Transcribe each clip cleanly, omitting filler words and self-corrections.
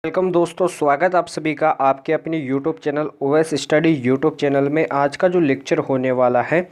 Welcome दोस्तों, स्वागत आप सभी का आपके अपने YouTube channel OS study YouTube channel में। आज का जो लेक्चर होने वाला है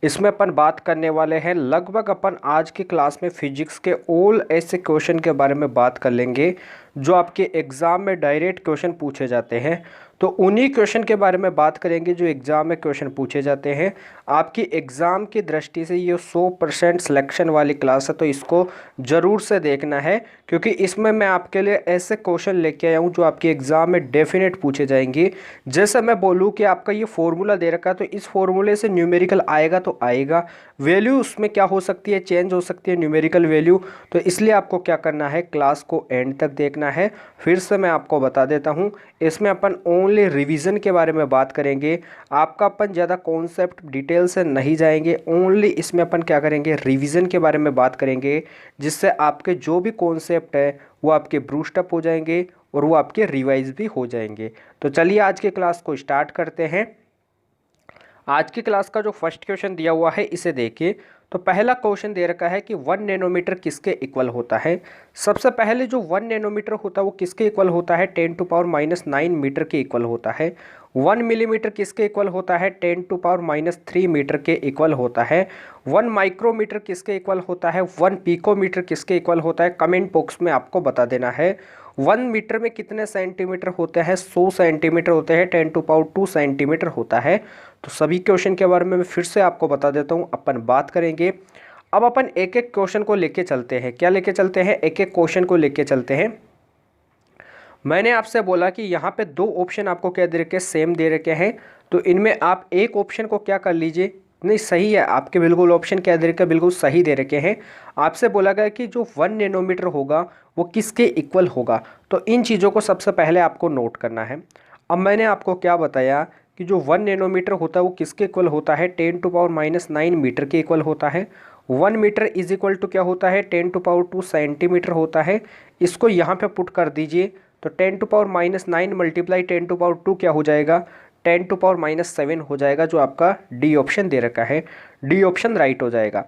इसमें अपन बात करने वाले हैं, लगभग अपन आज की क्लास में फिजिक्स के ऑल ऐसे क्वेश्चन के बारे में बात कर लेंगे जो आपके एग्ज़ाम में डायरेक्ट क्वेश्चन पूछे जाते हैं। तो उन्हीं क्वेश्चन के बारे में बात करेंगे जो एग्ज़ाम में क्वेश्चन पूछे जाते हैं। आपकी एग्ज़ाम की दृष्टि से ये 100% सिलेक्शन वाली क्लास है, तो इसको ज़रूर से देखना है क्योंकि इसमें मैं आपके लिए ऐसे क्वेश्चन लेके आया हूँ जो आपके एग्ज़ाम में डेफिनेट पूछे जाएंगे। जैसे मैं बोलूँ कि आपका ये फॉर्मूला दे रखा है तो इस फॉर्मूले से न्यूमेरिकल आएगा तो आएगा, वैल्यू उसमें क्या हो सकती है, चेंज हो सकती है न्यूमेरिकल वैल्यू। तो इसलिए आपको क्या करना है, क्लास को एंड तक देखना है। फिर से मैं आपको बता देता हूँ, इसमें अपन ओनली रिवीजन के बारे में बात करेंगे। आपका अपन ज़्यादा कॉन्सेप्ट डिटेल से नहीं जाएंगे, ओनली इसमें अपन क्या करेंगे, रिवीजन के बारे में बात करेंगे, जिससे आपके जो भी कॉन्सेप्ट है वो आपके ब्रूस्टअप हो जाएंगे और वो आपके रिवाइज भी हो जाएंगे। तो चलिए आज के क्लास को स्टार्ट करते हैं। आज की क्लास का जो फर्स्ट क्वेश्चन दिया हुआ है इसे देखिए। तो पहला क्वेश्चन दे रखा है कि 1 नैनोमीटर किसके इक्वल होता है। सबसे पहले जो 1 नैनोमीटर होता है वो किसके इक्वल होता है, 10⁻⁻9 मीटर के इक्वल होता है। 1 मिलीमीटर किसके इक्वल होता है, 10⁻³ मीटर के इक्वल होता है। 1 माइक्रोमीटर किसके इक्वल होता है, 1 पिकोमीटर किसके इक्वल होता है, कमेंट बॉक्स में आपको बता देना है। 1 मीटर में कितने सेंटीमीटर होते हैं, 100 सेंटीमीटर होते हैं, 10⁻² सेंटीमीटर होता है। तो सभी क्वेश्चन के बारे में मैं फिर से आपको बता देता हूँ, अपन बात करेंगे। अब अपन एक एक क्वेश्चन को लेके चलते हैं। क्या लेके चलते हैं, एक एक क्वेश्चन को लेके चलते हैं। मैंने आपसे बोला कि यहाँ पे 2 ऑप्शन आपको क्या दे रखे, सेम दे रखे हैं, तो इनमें आप एक ऑप्शन को क्या कर लीजिए, नहीं सही है आपके, बिल्कुल ऑप्शन क्या दे रखे, बिल्कुल सही दे रखे हैं। आपसे बोला गया कि जो 1 नैनोमीटर होगा वो किसके इक्वल होगा, तो इन चीज़ों को सबसे पहले आपको नोट करना है। अब मैंने आपको क्या बताया कि जो 1 नैनोमीटर होता है वो किसके इक्वल होता है, 10⁻⁹ मीटर के इक्वल होता है। 1 मीटर इज इक्वल टू क्या होता है, 10⁻² सेंटीमीटर होता है। इसको यहाँ पे पुट कर दीजिए तो 10⁻⁹ मल्टीप्लाई 10⁻² क्या हो जाएगा, 10⁻⁻7 हो जाएगा, जो आपका डी ऑप्शन दे रखा है। डी ऑप्शन राइट हो जाएगा।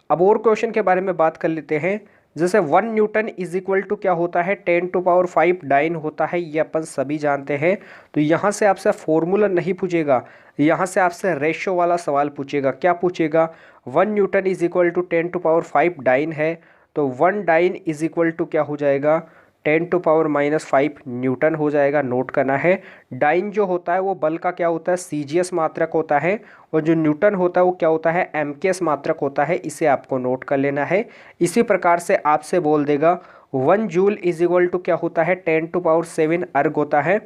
अब और क्वेश्चन के बारे में बात कर लेते हैं। जैसे 1 न्यूटन इज इक्वल टू क्या होता है, 10⁵ डाइन होता है, ये अपन सभी जानते हैं। तो यहाँ से आपसे फॉर्मूला नहीं पूछेगा, यहाँ से आपसे रेशो वाला सवाल पूछेगा। क्या पूछेगा, 1 newton is equal to 10⁵ dyne है, तो 1 डाइन इज इक्वल टू क्या हो जाएगा, 10⁻⁻5 न्यूटन हो जाएगा। नोट करना है, डाइन जो होता है वो बल का क्या होता है, सीजीएस मात्रक होता है, और जो न्यूटन होता है वो क्या होता है, एमकेएस मात्रक होता है। इसे आपको नोट कर लेना है। इसी प्रकार से आपसे बोल देगा 1 जूल इज इक्वल टू क्या होता है, 10⁻7 अर्ग होता है,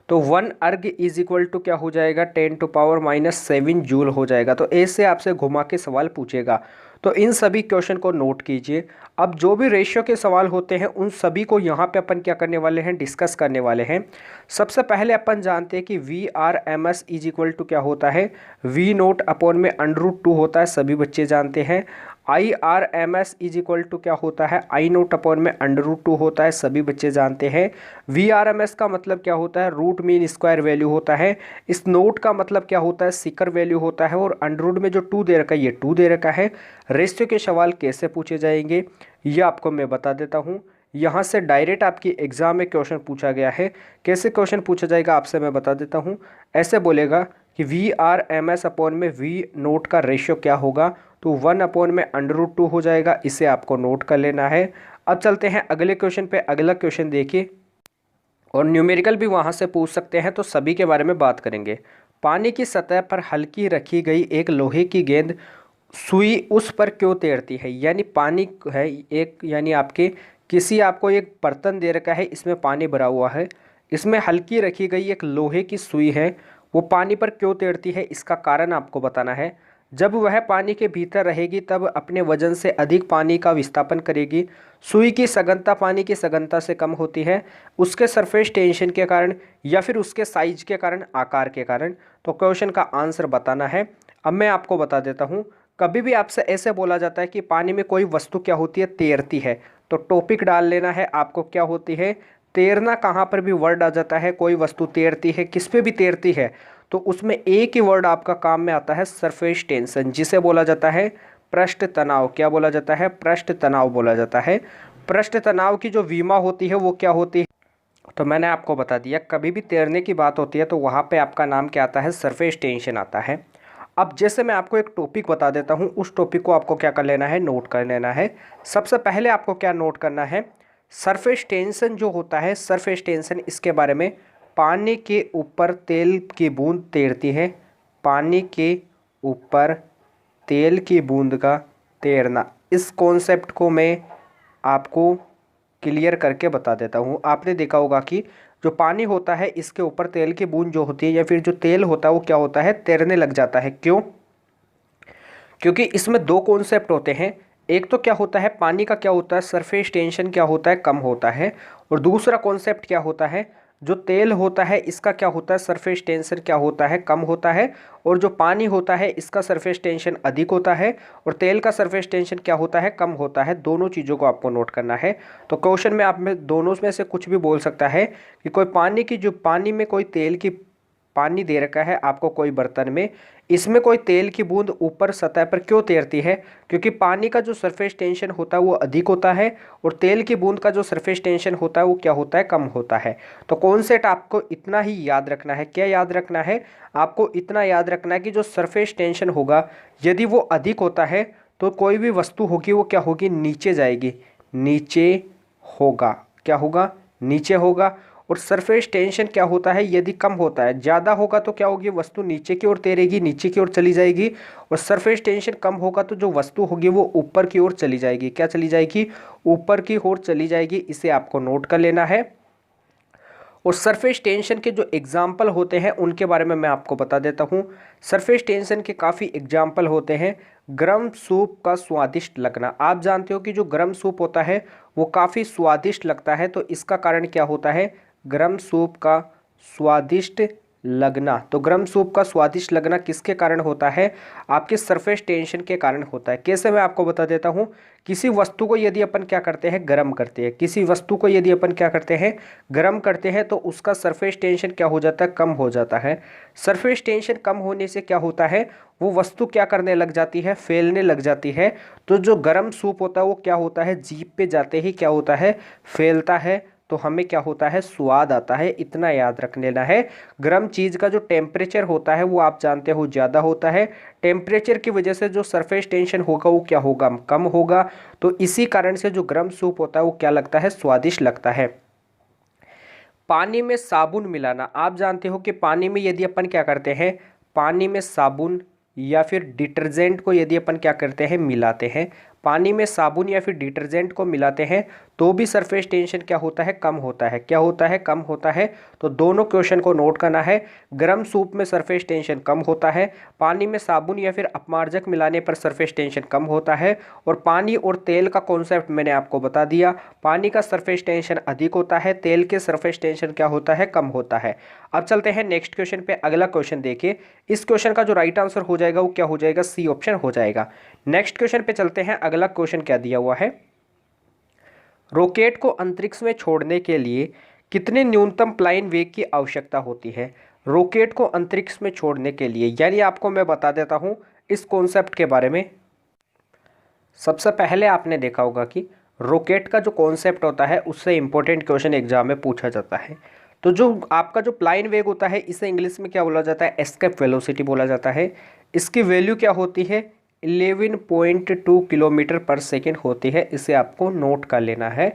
तो 1 अर्ग इज इक्वल टू क्या हो जाएगा, 10⁻⁻7 जूल हो जाएगा। तो ऐसे आपसे घुमा के सवाल पूछेगा। तो इन सभी क्वेश्चन को नोट कीजिए। अब जो भी रेशियो के सवाल होते हैं उन सभी को यहाँ पे अपन क्या करने वाले हैं, डिस्कस करने वाले हैं। सबसे पहले अपन जानते हैं कि VRMS इज इक्वल टू क्या होता है, V0 अपॉन में √2 होता है, सभी बच्चे जानते हैं। IRMS इज इक्वल टू क्या होता है, I0 अपॉन में √2 होता है, सभी बच्चे जानते हैं। VRMS का मतलब क्या होता है, रूट मीन स्क्वायर वैल्यू होता है। इस नोट का मतलब क्या होता है, सीकर वैल्यू होता है, और अंडर में जो 2 दे रखा है ये 2 दे रखा है। रेशियो के सवाल कैसे पूछे जाएंगे ये आपको मैं बता देता हूँ। यहाँ से डायरेक्ट आपकी एग्जाम में क्वेश्चन पूछा गया है। कैसे क्वेश्चन पूछा जाएगा आपसे मैं बता देता हूँ। ऐसे बोलेगा कि VRMS अपॉन में V0 का रेशियो क्या होगा, तो 1 अपॉन में √2 हो जाएगा। इसे आपको नोट कर लेना है। अब चलते हैं अगले क्वेश्चन पे। अगला क्वेश्चन देखिए, और न्यूमेरिकल भी वहाँ से पूछ सकते हैं, तो सभी के बारे में बात करेंगे। पानी की सतह पर हल्की रखी गई एक लोहे की गेंद सुई उस पर क्यों तैरती है। यानी पानी है एक, यानी आपके किसी आपको एक बर्तन दे रखा है, इसमें पानी भरा हुआ है, इसमें हल्की रखी गई एक लोहे की सुई है, वो पानी पर क्यों तैरती है, इसका कारण आपको बताना है। जब वह पानी के भीतर रहेगी तब अपने वजन से अधिक पानी का विस्थापन करेगी। सुई की सघनता पानी की सघनता से कम होती है, उसके सरफेस टेंशन के कारण या फिर उसके साइज के कारण, आकार के कारण। तो क्वेश्चन का आंसर बताना है। अब मैं आपको बता देता हूँ। कभी भी आपसे ऐसे बोला जाता है कि पानी में कोई वस्तु क्या होती है, तैरती है, तो टॉपिक डाल लेना है आपको, क्या होती है, तैरना। कहाँ पर भी वर्ड आ जाता है, कोई वस्तु तैरती है, किस पे भी तैरती है, तो उसमें एक ही वर्ड आपका काम में आता है, सरफेस टेंशन, जिसे बोला जाता है पृष्ठ तनाव। क्या बोला जाता है, पृष्ठ तनाव बोला जाता है। पृष्ठ तनाव की जो विमा होती है वो क्या होती है, तो मैंने आपको बता दिया, कभी भी तैरने की बात होती है तो वहाँ पे आपका नाम क्या आता है, सरफेस टेंशन आता है। अब जैसे मैं आपको एक टॉपिक बता देता हूँ, उस टॉपिक को आपको क्या कर लेना है, नोट कर लेना है। सबसे पहले आपको क्या नोट करना है, सरफेस टेंशन जो होता है, सरफेस टेंशन, इसके बारे में, पानी के ऊपर तेल की बूंद तैरती है, पानी के ऊपर तेल की बूंद का तैरना, इस कॉन्सेप्ट को मैं आपको क्लियर करके बता देता हूँ। आपने देखा होगा कि जो पानी होता है इसके ऊपर तेल की बूंद जो होती है या फिर जो तेल होता है वो क्या होता है, तैरने लग जाता है। क्यों? क्योंकि इसमें दो कॉन्सेप्ट होते हैं। एक तो क्या होता है, पानी का क्या होता है, सरफेस टेंशन क्या होता है, कम होता है। और दूसरा कॉन्सेप्ट क्या होता है, जो तेल होता है इसका क्या होता है, सरफेस टेंशन क्या होता है, कम होता है। और जो पानी होता है इसका सरफेस टेंशन अधिक होता है और तेल का सरफेस टेंशन क्या होता है, कम होता है। दोनों चीज़ों को आपको नोट करना है। तो क्वेश्चन में आप में दोनों में से कुछ भी बोल सकता है कि कोई पानी की, जो पानी में कोई तेल की, पानी दे रखा है आपको कोई बर्तन में, इसमें कोई तेल की बूंद ऊपर सतह पर क्यों तैरती है, क्योंकि पानी का जो सरफेस टेंशन होता है वो अधिक होता है और तेल की बूंद का जो सरफेस टेंशन होता है वो क्या होता है, कम होता है। तो कॉन्सेप्ट आपको इतना ही याद रखना है। क्या याद रखना है? आपको इतना याद रखना है कि जो सरफेस टेंशन होगा यदि वो अधिक होता है तो कोई भी वस्तु होगी वो क्या होगी, नीचे जाएगी, नीचे होगा, क्या होगा, नीचे होगा। और सरफेस टेंशन क्या होता है, यदि कम होता है, ज़्यादा होगा तो क्या होगी, वस्तु नीचे की ओर तैरेगी, नीचे की ओर चली जाएगी। और सरफेस टेंशन कम होगा तो जो वस्तु होगी वो ऊपर की ओर चली जाएगी, क्या चली जाएगी, ऊपर की ओर चली जाएगी। इसे आपको नोट कर लेना है। और सरफेस टेंशन के जो एग्जाम्पल होते हैं उनके बारे में मैं आपको बता देता हूँ। सरफेस टेंशन के काफ़ी एग्जाम्पल होते हैं। गर्म सूप का स्वादिष्ट लगना, आप जानते हो कि जो गर्म सूप होता है वो काफ़ी स्वादिष्ट लगता है, तो इसका कारण क्या होता है, गर्म सूप का स्वादिष्ट लगना। तो गर्म सूप का स्वादिष्ट लगना किसके कारण होता है, आपके सरफेस टेंशन के कारण होता है। कैसे, मैं आपको बता देता हूँ। किसी वस्तु को यदि अपन क्या करते हैं, गर्म करते हैं, किसी वस्तु को यदि अपन क्या करते हैं, गर्म करते हैं, तो उसका सरफेस टेंशन क्या हो जाता है, कम हो जाता है। सरफेस टेंशन कम होने से क्या होता है, वो वस्तु क्या करने लग जाती है, फैलने लग जाती है। तो जो गर्म सूप होता है वो क्या होता है, जीभ पे जाते ही क्या होता है, फैलता है। तो हमें क्या होता है, स्वाद आता है। इतना याद रख लेना है। गर्म चीज़ का जो टेम्परेचर होता है वो आप जानते हो ज़्यादा होता है। टेम्परेचर की वजह से जो सरफेस टेंशन होगा वो क्या होगा, कम होगा। तो इसी कारण से जो गर्म सूप होता है वो क्या लगता है, स्वादिष्ट लगता है। पानी में साबुन मिलाना, आप जानते हो कि पानी में यदि अपन क्या करते हैं, पानी में साबुन या फिर डिटर्जेंट को यदि अपन क्या करते हैं, मिलाते हैं, पानी में साबुन या फिर डिटर्जेंट को मिलाते हैं तो भी सरफेस टेंशन क्या होता है, कम होता है। क्या होता है, कम होता है। तो दोनों क्वेश्चन को नोट करना है। गर्म सूप में सरफेस टेंशन कम होता है, पानी में साबुन या फिर अपमार्जक मिलाने पर सरफेस टेंशन कम होता है। और पानी और तेल का कॉन्सेप्ट मैंने आपको बता दिया। पानी का सरफेस टेंशन अधिक होता है, तेल के सरफेस टेंशन क्या होता है, कम होता है। अब चलते हैं नेक्स्ट क्वेश्चन पे। अगला क्वेश्चन देखिए। इस क्वेश्चन का जो राइट आंसर हो जाएगा वो क्या हो जाएगा, सी ऑप्शन हो जाएगा। नेक्स्ट क्वेश्चन पे चलते हैं। अगला क्वेश्चन क्या दिया हुआ है, रॉकेट को अंतरिक्ष में छोड़ने के लिए कितने न्यूनतम प्लाइन वेग की आवश्यकता होती है। रॉकेट को अंतरिक्ष में छोड़ने के लिए, यानी आपको मैं बता देता हूं इस कॉन्सेप्ट के बारे में। सबसे पहले आपने देखा होगा कि रॉकेट का जो कॉन्सेप्ट होता है उससे इंपॉर्टेंट क्वेश्चन एग्जाम में पूछा जाता है। तो जो आपका जो प्लाइन वेग होता है इसे इंग्लिश में क्या बोला जाता है, एस्केप वेलोसिटी बोला जाता है। इसकी वैल्यू क्या होती है, 11.2 किलोमीटर पर सेकेंड होती है। इसे आपको नोट कर लेना है।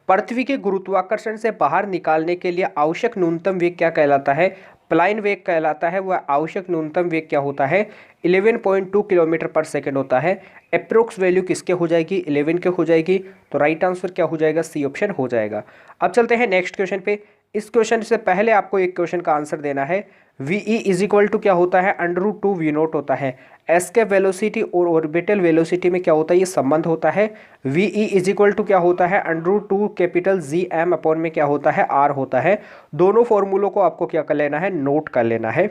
पृथ्वी के गुरुत्वाकर्षण से बाहर निकालने के लिए आवश्यक न्यूनतम वेग क्या कहलाता है, प्लाइन वेग कहलाता है। वह आवश्यक न्यूनतम वेग क्या होता है, 11.2 किलोमीटर पर सेकेंड होता है। अप्रोक्स वैल्यू किसके हो जाएगी, 11 के हो जाएगी। तो राइट आंसर क्या हो जाएगा, सी ऑप्शन हो जाएगा। अब चलते हैं नेक्स्ट क्वेश्चन पे। इस क्वेश्चन से पहले आपको एक क्वेश्चन का आंसर देना है। V E is equal to क्या होता है, √2 V0 होता है। एस्केप वेलोसिटी और ऑर्बिटल वेलोसिटी में क्या होता है, ये संबंध होता है। V E is equal to क्या होता है, √2 GM अपॉन में क्या होता है, R होता है। दोनों फॉर्मूलों को आपको क्या कर लेना है, नोट कर लेना है।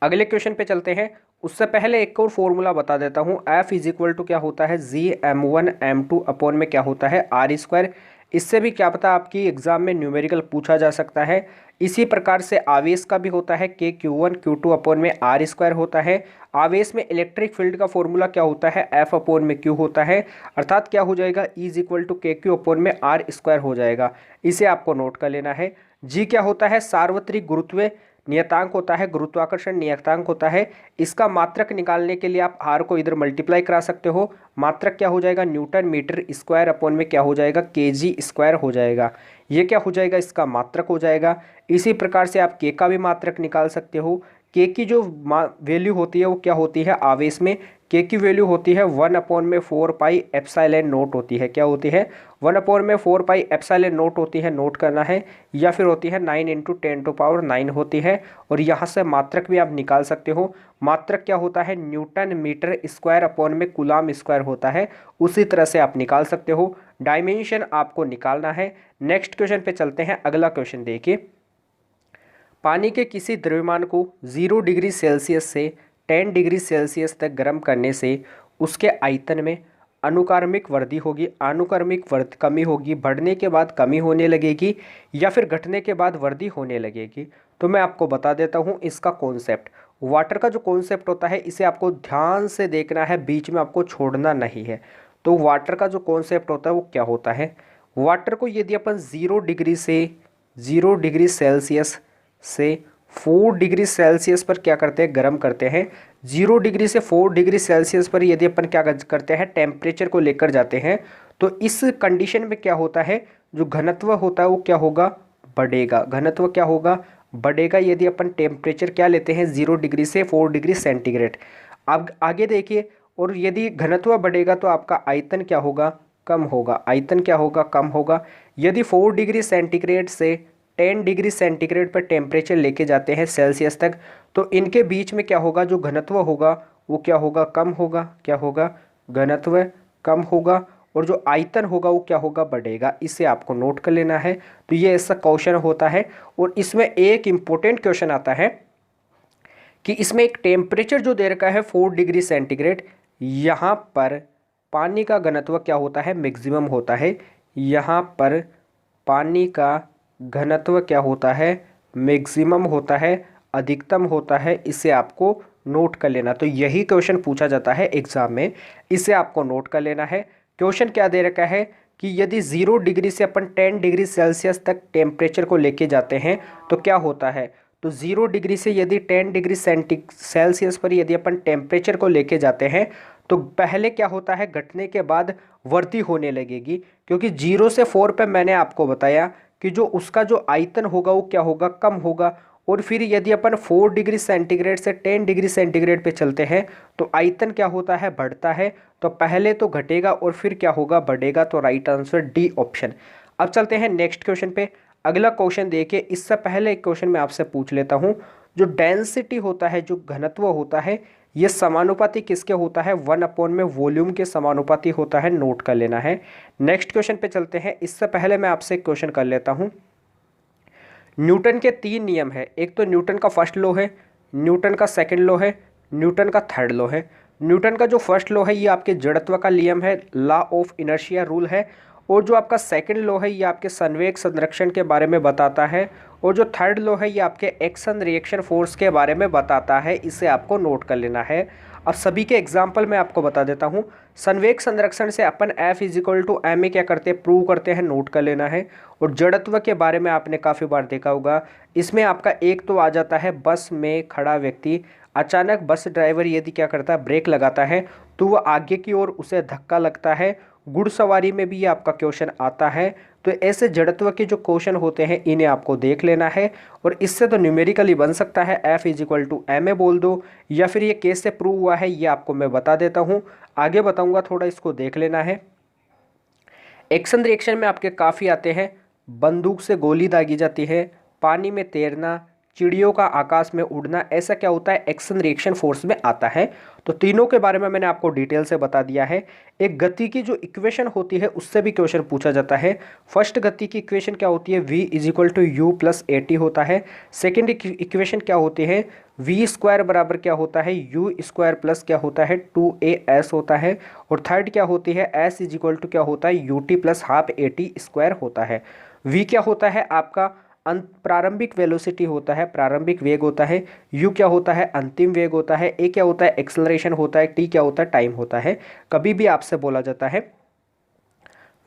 अगले क्वेश्चन पे चलते हैं। उससे पहले एक और फॉर्मूला बता देता हूँ। F इज इक्वल टू क्या होता है, GM1 M2 अपॉन में क्या होता है, R स्क्वायर। इससे भी क्या पता आपकी एग्जाम में न्यूमेरिकल पूछा जा सकता है। इसी प्रकार से आवेश का भी होता है के Q1 Q2 अपॉन में आर स्क्वायर होता है। आवेश में इलेक्ट्रिक फील्ड का फॉर्मूला क्या होता है, एफ अपॉन में क्यू होता है, अर्थात क्या हो जाएगा, ई इज इक्वल टू के क्यू अपॉन में आर स्क्वायर हो जाएगा। इसे आपको नोट कर लेना है। जी क्या होता है, सार्वत्रिक गुरुत्व नियतांक होता है, गुरुत्वाकर्षण नियतांक होता है। इसका मात्रक निकालने के लिए आप आर को इधर मल्टीप्लाई करा सकते हो। मात्रक क्या हो जाएगा, न्यूटन मीटर स्क्वायर अपॉन में क्या हो जाएगा, केजी स्क्वायर हो जाएगा। ये क्या हो जाएगा, इसका मात्रक हो जाएगा। इसी प्रकार से आप के का भी मात्रक निकाल सकते हो। के की जो वैल्यू होती है वो क्या होती है, आवेश में के की वैल्यू होती है 1/4πε0 होती है। क्या होती है, 1/4πε0 होती है, नोट करना है। या फिर होती है 9 × 10⁹ होती है। और यहाँ से मात्रक भी आप निकाल सकते हो। मात्रक क्या होता है, न्यूटन मीटर स्क्वायर अपॉन में कूलाम स्क्वायर होता है। उसी तरह से आप निकाल सकते हो। डायमेंशन आपको निकालना है। नेक्स्ट क्वेश्चन पे चलते हैं। अगला क्वेश्चन देखिए, पानी के किसी द्रव्यमान को 0 डिग्री सेल्सियस से 10 डिग्री सेल्सियस तक गर्म करने से उसके आयतन में अनुक्रमिक वृद्धि होगी, अनुक्रमिक कमी होगी, बढ़ने के बाद कमी होने लगेगी, या फिर घटने के बाद वृद्धि होने लगेगी। तो मैं आपको बता देता हूँ इसका कॉन्सेप्ट। वाटर का जो कॉन्सेप्ट होता है इसे आपको ध्यान से देखना है, बीच में आपको छोड़ना नहीं है। तो वाटर का जो कॉन्सेप्ट होता है वो क्या होता है, वाटर को यदि अपन 0 डिग्री सेल्सियस से 4 डिग्री सेल्सियस पर क्या करते हैं, गर्म करते हैं। 0 डिग्री से 4 डिग्री सेल्सियस पर यदि अपन क्या करते हैं, टेम्परेचर को लेकर जाते हैं, तो इस कंडीशन में क्या होता है, जो घनत्व होता है वो क्या होगा, बढ़ेगा। घनत्व क्या होगा, बढ़ेगा, यदि अपन टेम्परेचर क्या लेते हैं 0 डिग्री से 4 डिग्री सेंटीग्रेड। अब आगे देखिए, और यदि घनत्व बढ़ेगा तो आपका आयतन क्या होगा, कम होगा। आयतन क्या होगा, कम होगा। यदि 4 डिग्री सेंटीग्रेड से 10 डिग्री सेंटीग्रेड पर टेम्परेचर लेके जाते हैं सेल्सियस तक, तो इनके बीच में क्या होगा, जो घनत्व होगा वो क्या होगा, कम होगा। क्या होगा, घनत्व कम होगा, और जो आयतन होगा वो क्या होगा, बढ़ेगा। इसे आपको नोट कर लेना है। तो ये ऐसा क्वेश्चन होता है। और इसमें एक इम्पोर्टेंट क्वेश्चन आता है कि इसमें एक टेम्परेचर जो दे रखा है 4 डिग्री सेंटीग्रेड, यहाँ पर पानी का घनत्व क्या होता है, मैक्सिमम होता है। यहाँ पर पानी का घनत्व क्या होता है, मैक्सिमम होता है, अधिकतम होता है। इसे आपको नोट कर लेना। तो यही क्वेश्चन पूछा जाता है एग्जाम में, इसे आपको नोट कर लेना है। क्वेश्चन क्या दे रखा है कि यदि 0 डिग्री से अपन 10 डिग्री सेल्सियस तक टेम्परेचर को लेके जाते हैं तो क्या होता है, तो 0 डिग्री से यदि 10 डिग्री सेल्सियस पर यदि अपन टेम्परेचर को लेके जाते हैं तो पहले क्या होता है, घटने के बाद वृद्धि होने लगेगी। क्योंकि 0 से 4 पे मैंने आपको बताया कि जो उसका जो आयतन होगा वो क्या होगा, कम होगा। और फिर यदि अपन 4 डिग्री सेंटीग्रेड से 10 डिग्री सेंटीग्रेड पे चलते हैं तो आयतन क्या होता है, बढ़ता है। तो पहले तो घटेगा और फिर क्या होगा, बढ़ेगा। तो राइट आंसर डी ऑप्शन। अब चलते हैं नेक्स्ट क्वेश्चन पे। अगला क्वेश्चन देखिए। इससे पहले एक क्वेश्चन मैं आपसे पूछ लेता हूँ, जो डेंसिटी होता है, जो घनत्व होता है, ये समानुपाती किसके होता है, 1 में वॉल्यूम के समानुपाती होता है। नोट कर लेना है। नेक्स्ट क्वेश्चन पे चलते हैं। इससे पहले मैं आपसे एक क्वेश्चन कर लेता हूँ। न्यूटन के 3 नियम है। एक तो न्यूटन का फर्स्ट लॉ है, न्यूटन का सेकंड लॉ है, न्यूटन का थर्ड लॉ है। न्यूटन का जो फर्स्ट लॉ है ये आपके जड़त्व का नियम है, लॉ ऑफ इनर्शिया रूल है। और जो आपका सेकंड लॉ है ये आपके संवेग संरक्षण के बारे में बताता है। और जो थर्ड लॉ है ये आपके एक्शन रिएक्शन फोर्स के बारे में बताता है। इसे आपको नोट कर लेना है। अब सभी के एग्जाम्पल मैं आपको बता देता हूँ। संवेग संरक्षण से अपन F = ma क्या करते हैं, प्रूव करते हैं। नोट कर लेना है। और जड़त्व के बारे में आपने काफ़ी बार देखा होगा। इसमें आपका एक तो आ जाता है, बस में खड़ा व्यक्ति अचानक बस ड्राइवर यदि क्या करता है, ब्रेक लगाता है तो वह आगे की ओर उसे धक्का लगता है। घुड़सवारी में भी ये आपका क्वेश्चन आता है। तो ऐसे जड़त्व के जो क्वेश्चन होते हैं इन्हें आपको देख लेना है। और इससे तो न्यूमेरिकली बन सकता है, F = ma बोल दो, या फिर ये कैसे प्रूव हुआ है ये आपको मैं बता देता हूँ। आगे बताऊँगा, थोड़ा इसको देख लेना है। एक्शन रिएक्शन में आपके काफ़ी आते हैं। बंदूक से गोली दागी जाती है, पानी में तैरना, चिड़ियों का आकाश में उड़ना, ऐसा क्या होता है, एक्शन रिएक्शन फोर्स में आता है। तो तीनों के बारे में मैंने आपको डिटेल से बता दिया है। एक गति की जो इक्वेशन होती है उससे भी क्वेश्चन पूछा जाता है। फर्स्ट गति की इक्वेशन क्या होती है, v is equal to u plus a t होता है। सेकेंड इक्वेशन क्या होती है, वी स्क्वायर बराबर क्या होता है, यू स्क्वायर प्लस क्या होता है, 2as होता है। और थर्ड क्या होती है, s इज इक्वल टू क्या होता है, you t plus half a t square होता है। v क्या होता है आपका, प्रारंभिक वेलोसिटी होता है, प्रारंभिक वेग होता है। u क्या होता है, अंतिम वेग होता है। a क्या होता है, एक्सेलरेशन होता है। t क्या होता है, टाइम होता है। कभी भी आपसे बोला जाता है,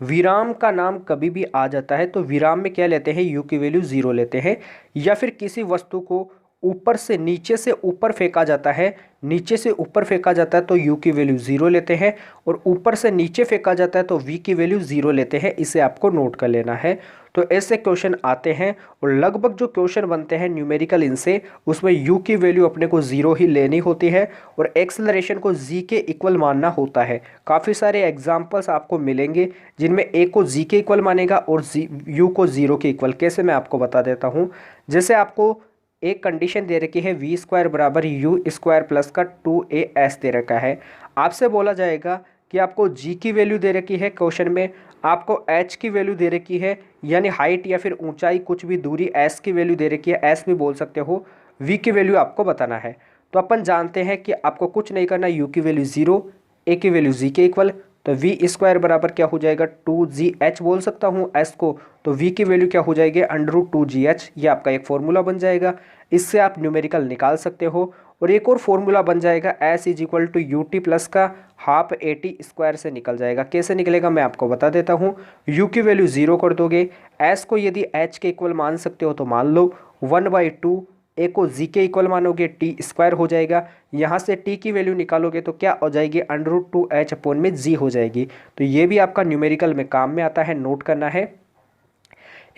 विराम का नाम कभी भी आ जाता है तो विराम में क्या लेते हैं, u की वैल्यू 0 लेते हैं। या फिर किसी वस्तु को ऊपर से नीचे से ऊपर फेंका जाता है, नीचे से ऊपर फेंका जाता है तो u की वैल्यू 0 लेते हैं, और ऊपर से नीचे फेंका जाता है तो v की वैल्यू 0 लेते हैं। इसे आपको नोट कर लेना है। तो ऐसे क्वेश्चन आते हैं और लगभग जो क्वेश्चन बनते हैं न्यूमेरिकल इनसे, उसमें u की वैल्यू अपने को 0 ही लेनी होती है और एक्सेलरेशन को g के इक्वल मानना होता है। काफ़ी सारे एग्जाम्पल्स आपको मिलेंगे जिनमें a को g के इक्वल मानेगा और u को 0 के इक्वल। कैसे, मैं आपको बता देता हूँ। जैसे आपको एक कंडीशन दे रखी है, वी स्क्वायर बराबर यू स्क्वायर प्लस का 2as दे रखा है। आपसे बोला जाएगा कि आपको g की वैल्यू दे रखी है क्वेश्चन में, आपको h की वैल्यू दे रखी है, यानी हाइट या फिर ऊंचाई, कुछ भी दूरी, s की वैल्यू दे रखी है, s भी बोल सकते हो, v की वैल्यू आपको बताना है। तो अपन जानते हैं कि आपको कुछ नहीं करना, u की वैल्यू 0, a की वैल्यू g के इक्वल। तो वी स्क्वायर बराबर क्या हो जाएगा, 2gh बोल सकता हूँ s को। तो v की वैल्यू क्या हो जाएगी, √2gh। ये आपका एक फॉर्मूला बन जाएगा। इससे आप न्यूमेरिकल निकाल सकते हो। और एक और फॉर्मूला बन जाएगा, s is equal to u t plus का हाफ ए टी स्क्वायर से निकल जाएगा। कैसे निकलेगा, मैं आपको बता देता हूँ। u की वैल्यू 0 कर दोगे, s को यदि h के इक्वल मान सकते हो तो मान लो, 1/2, a को g के इक्वल मानोगे, टी स्क्वायर हो जाएगा। यहाँ से t की वैल्यू निकालोगे तो क्या हो जाएगी, √2h अपॉन में g हो जाएगी। तो ये भी आपका न्यूमेरिकल में काम में आता है, नोट करना है।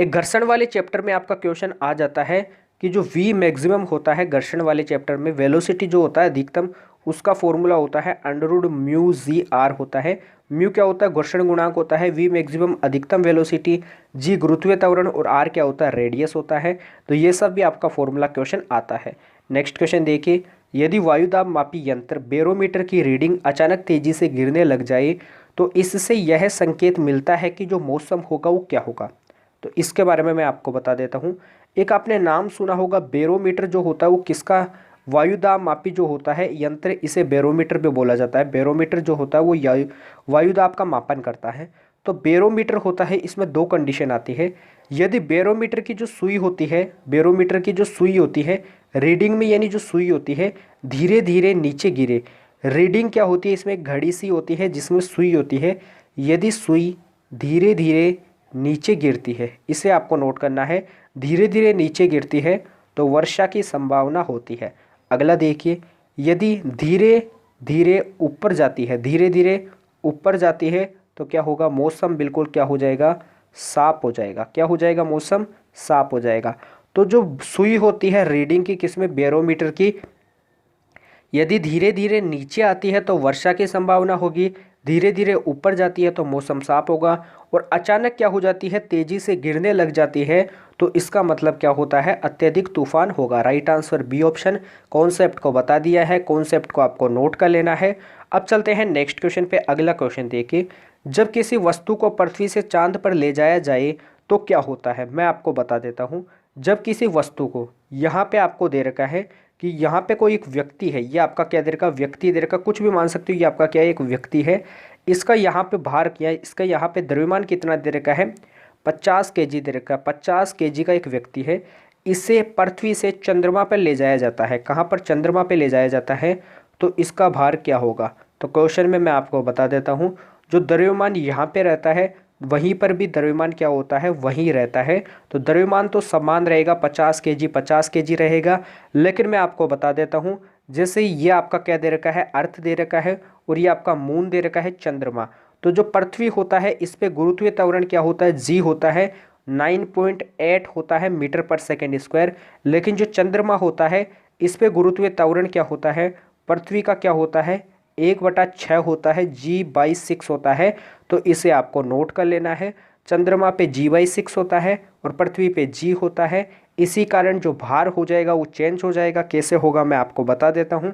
एक घर्षण वाले चैप्टर में आपका क्वेश्चन आ जाता है कि जो v मैक्सिमम होता है घर्षण वाले चैप्टर में, वेलोसिटी जो होता है अधिकतम, उसका फॉर्मूला होता है √μgr होता है। म्यू क्या होता है, घर्षण गुणांक होता है, v मैक्सिमम अधिकतम वेलोसिटी, g गुरुत्वीय त्वरण, और r क्या होता है, रेडियस होता है। तो ये सब भी आपका फॉर्मूला क्वेश्चन आता है। नेक्स्ट क्वेश्चन देखिए, यदि वायुदाब मापी यंत्र बैरोमीटर की रीडिंग अचानक तेजी से गिरने लग जाए तो इससे यह संकेत मिलता है कि जो मौसम होगा वो क्या होगा। तो इसके बारे में मैं आपको बता देता हूँ। एक आपने नाम सुना होगा, बैरोमीटर जो होता है वो किसका, वायुदाब मापी जो होता है यंत्र, इसे बैरोमीटर भी बोला जाता है। बैरोमीटर जो होता है वो वायुदाब का मापन करता है। तो बैरोमीटर होता है, इसमें दो कंडीशन आती है। यदि बैरोमीटर की जो सुई होती है, बैरोमीटर की जो सुई होती है रीडिंग में, यानी जो सुई होती है धीरे धीरे नीचे गिरे, रीडिंग क्या होती है, इसमें एक घड़ी सी होती है जिसमें सुई होती है। यदि सुई धीरे धीरे नीचे गिरती है, इसे आपको नोट करना है, धीरे धीरे नीचे गिरती है तो वर्षा की संभावना होती है। अगला देखिए, यदि धीरे धीरे ऊपर जाती है, धीरे धीरे ऊपर जाती है तो क्या होगा, मौसम बिल्कुल क्या हो जाएगा, साफ हो जाएगा। क्या हो जाएगा, मौसम साफ हो जाएगा। तो जो सुई होती है रीडिंग की, किसमें, बैरोमीटर की, यदि धीरे धीरे नीचे आती है तो वर्षा की संभावना होगी, धीरे धीरे ऊपर जाती है तो मौसम साफ होगा, और अचानक क्या हो जाती है, तेजी से गिरने लग जाती है तो इसका मतलब क्या होता है, अत्यधिक तूफान होगा। Right answer B option. Concept को बता दिया है, कॉन्सेप्ट को आपको नोट कर लेना है। अब चलते हैं नेक्स्ट क्वेश्चन पे। अगला क्वेश्चन देखिए, जब किसी वस्तु को पृथ्वी से चांद पर ले जाया जाए तो क्या होता है, मैं आपको बता देता हूँ। जब किसी वस्तु को, यहाँ पे आपको दे रखा है कि यहाँ पे कोई एक व्यक्ति है, ये आपका क्या दे रखा, व्यक्ति दे रखा, कुछ भी मान सकते हो, ये आपका क्या है, एक व्यक्ति है। इसका यहाँ पे भार किया है, इसका यहाँ पे द्रव्यमान कितना दे रखा है, 50 kg दे रखा है। 50 kg का एक व्यक्ति है, इसे पृथ्वी से चंद्रमा पर ले जाया जाता है। कहाँ पर, चंद्रमा पे ले जाया जाता है। तो इसका भार क्या होगा, तो क्वेश्चन में मैं आपको बता देता हूँ। जो द्रव्यमान यहाँ पे रहता है वहीं पर भी द्रव्यमान क्या होता है, वहीं रहता है। तो द्रव्यमान तो समान रहेगा, 50 kg 50 kg रहेगा। लेकिन मैं आपको बता देता हूँ, जैसे ये आपका क्या दे रखा है, अर्थ दे रखा है, और ये आपका मून दे रखा है, चंद्रमा। तो जो पृथ्वी होता है इस पे गुरुत्वीय त्वरण क्या होता है, जी होता है, 9.8 होता है मीटर पर सेकेंड स्क्वायर। लेकिन जो चंद्रमा होता है इस पे गुरुत्वीय त्वरण क्या होता है, पृथ्वी का क्या होता है, 1/6 होता है, G/6 होता है। तो इसे आपको नोट कर लेना है। चंद्रमा पे G/6 होता है और पृथ्वी पे G होता है, इसी कारण जो भार हो जाएगा वो चेंज हो जाएगा। कैसे होगा मैं आपको बता देता हूँ।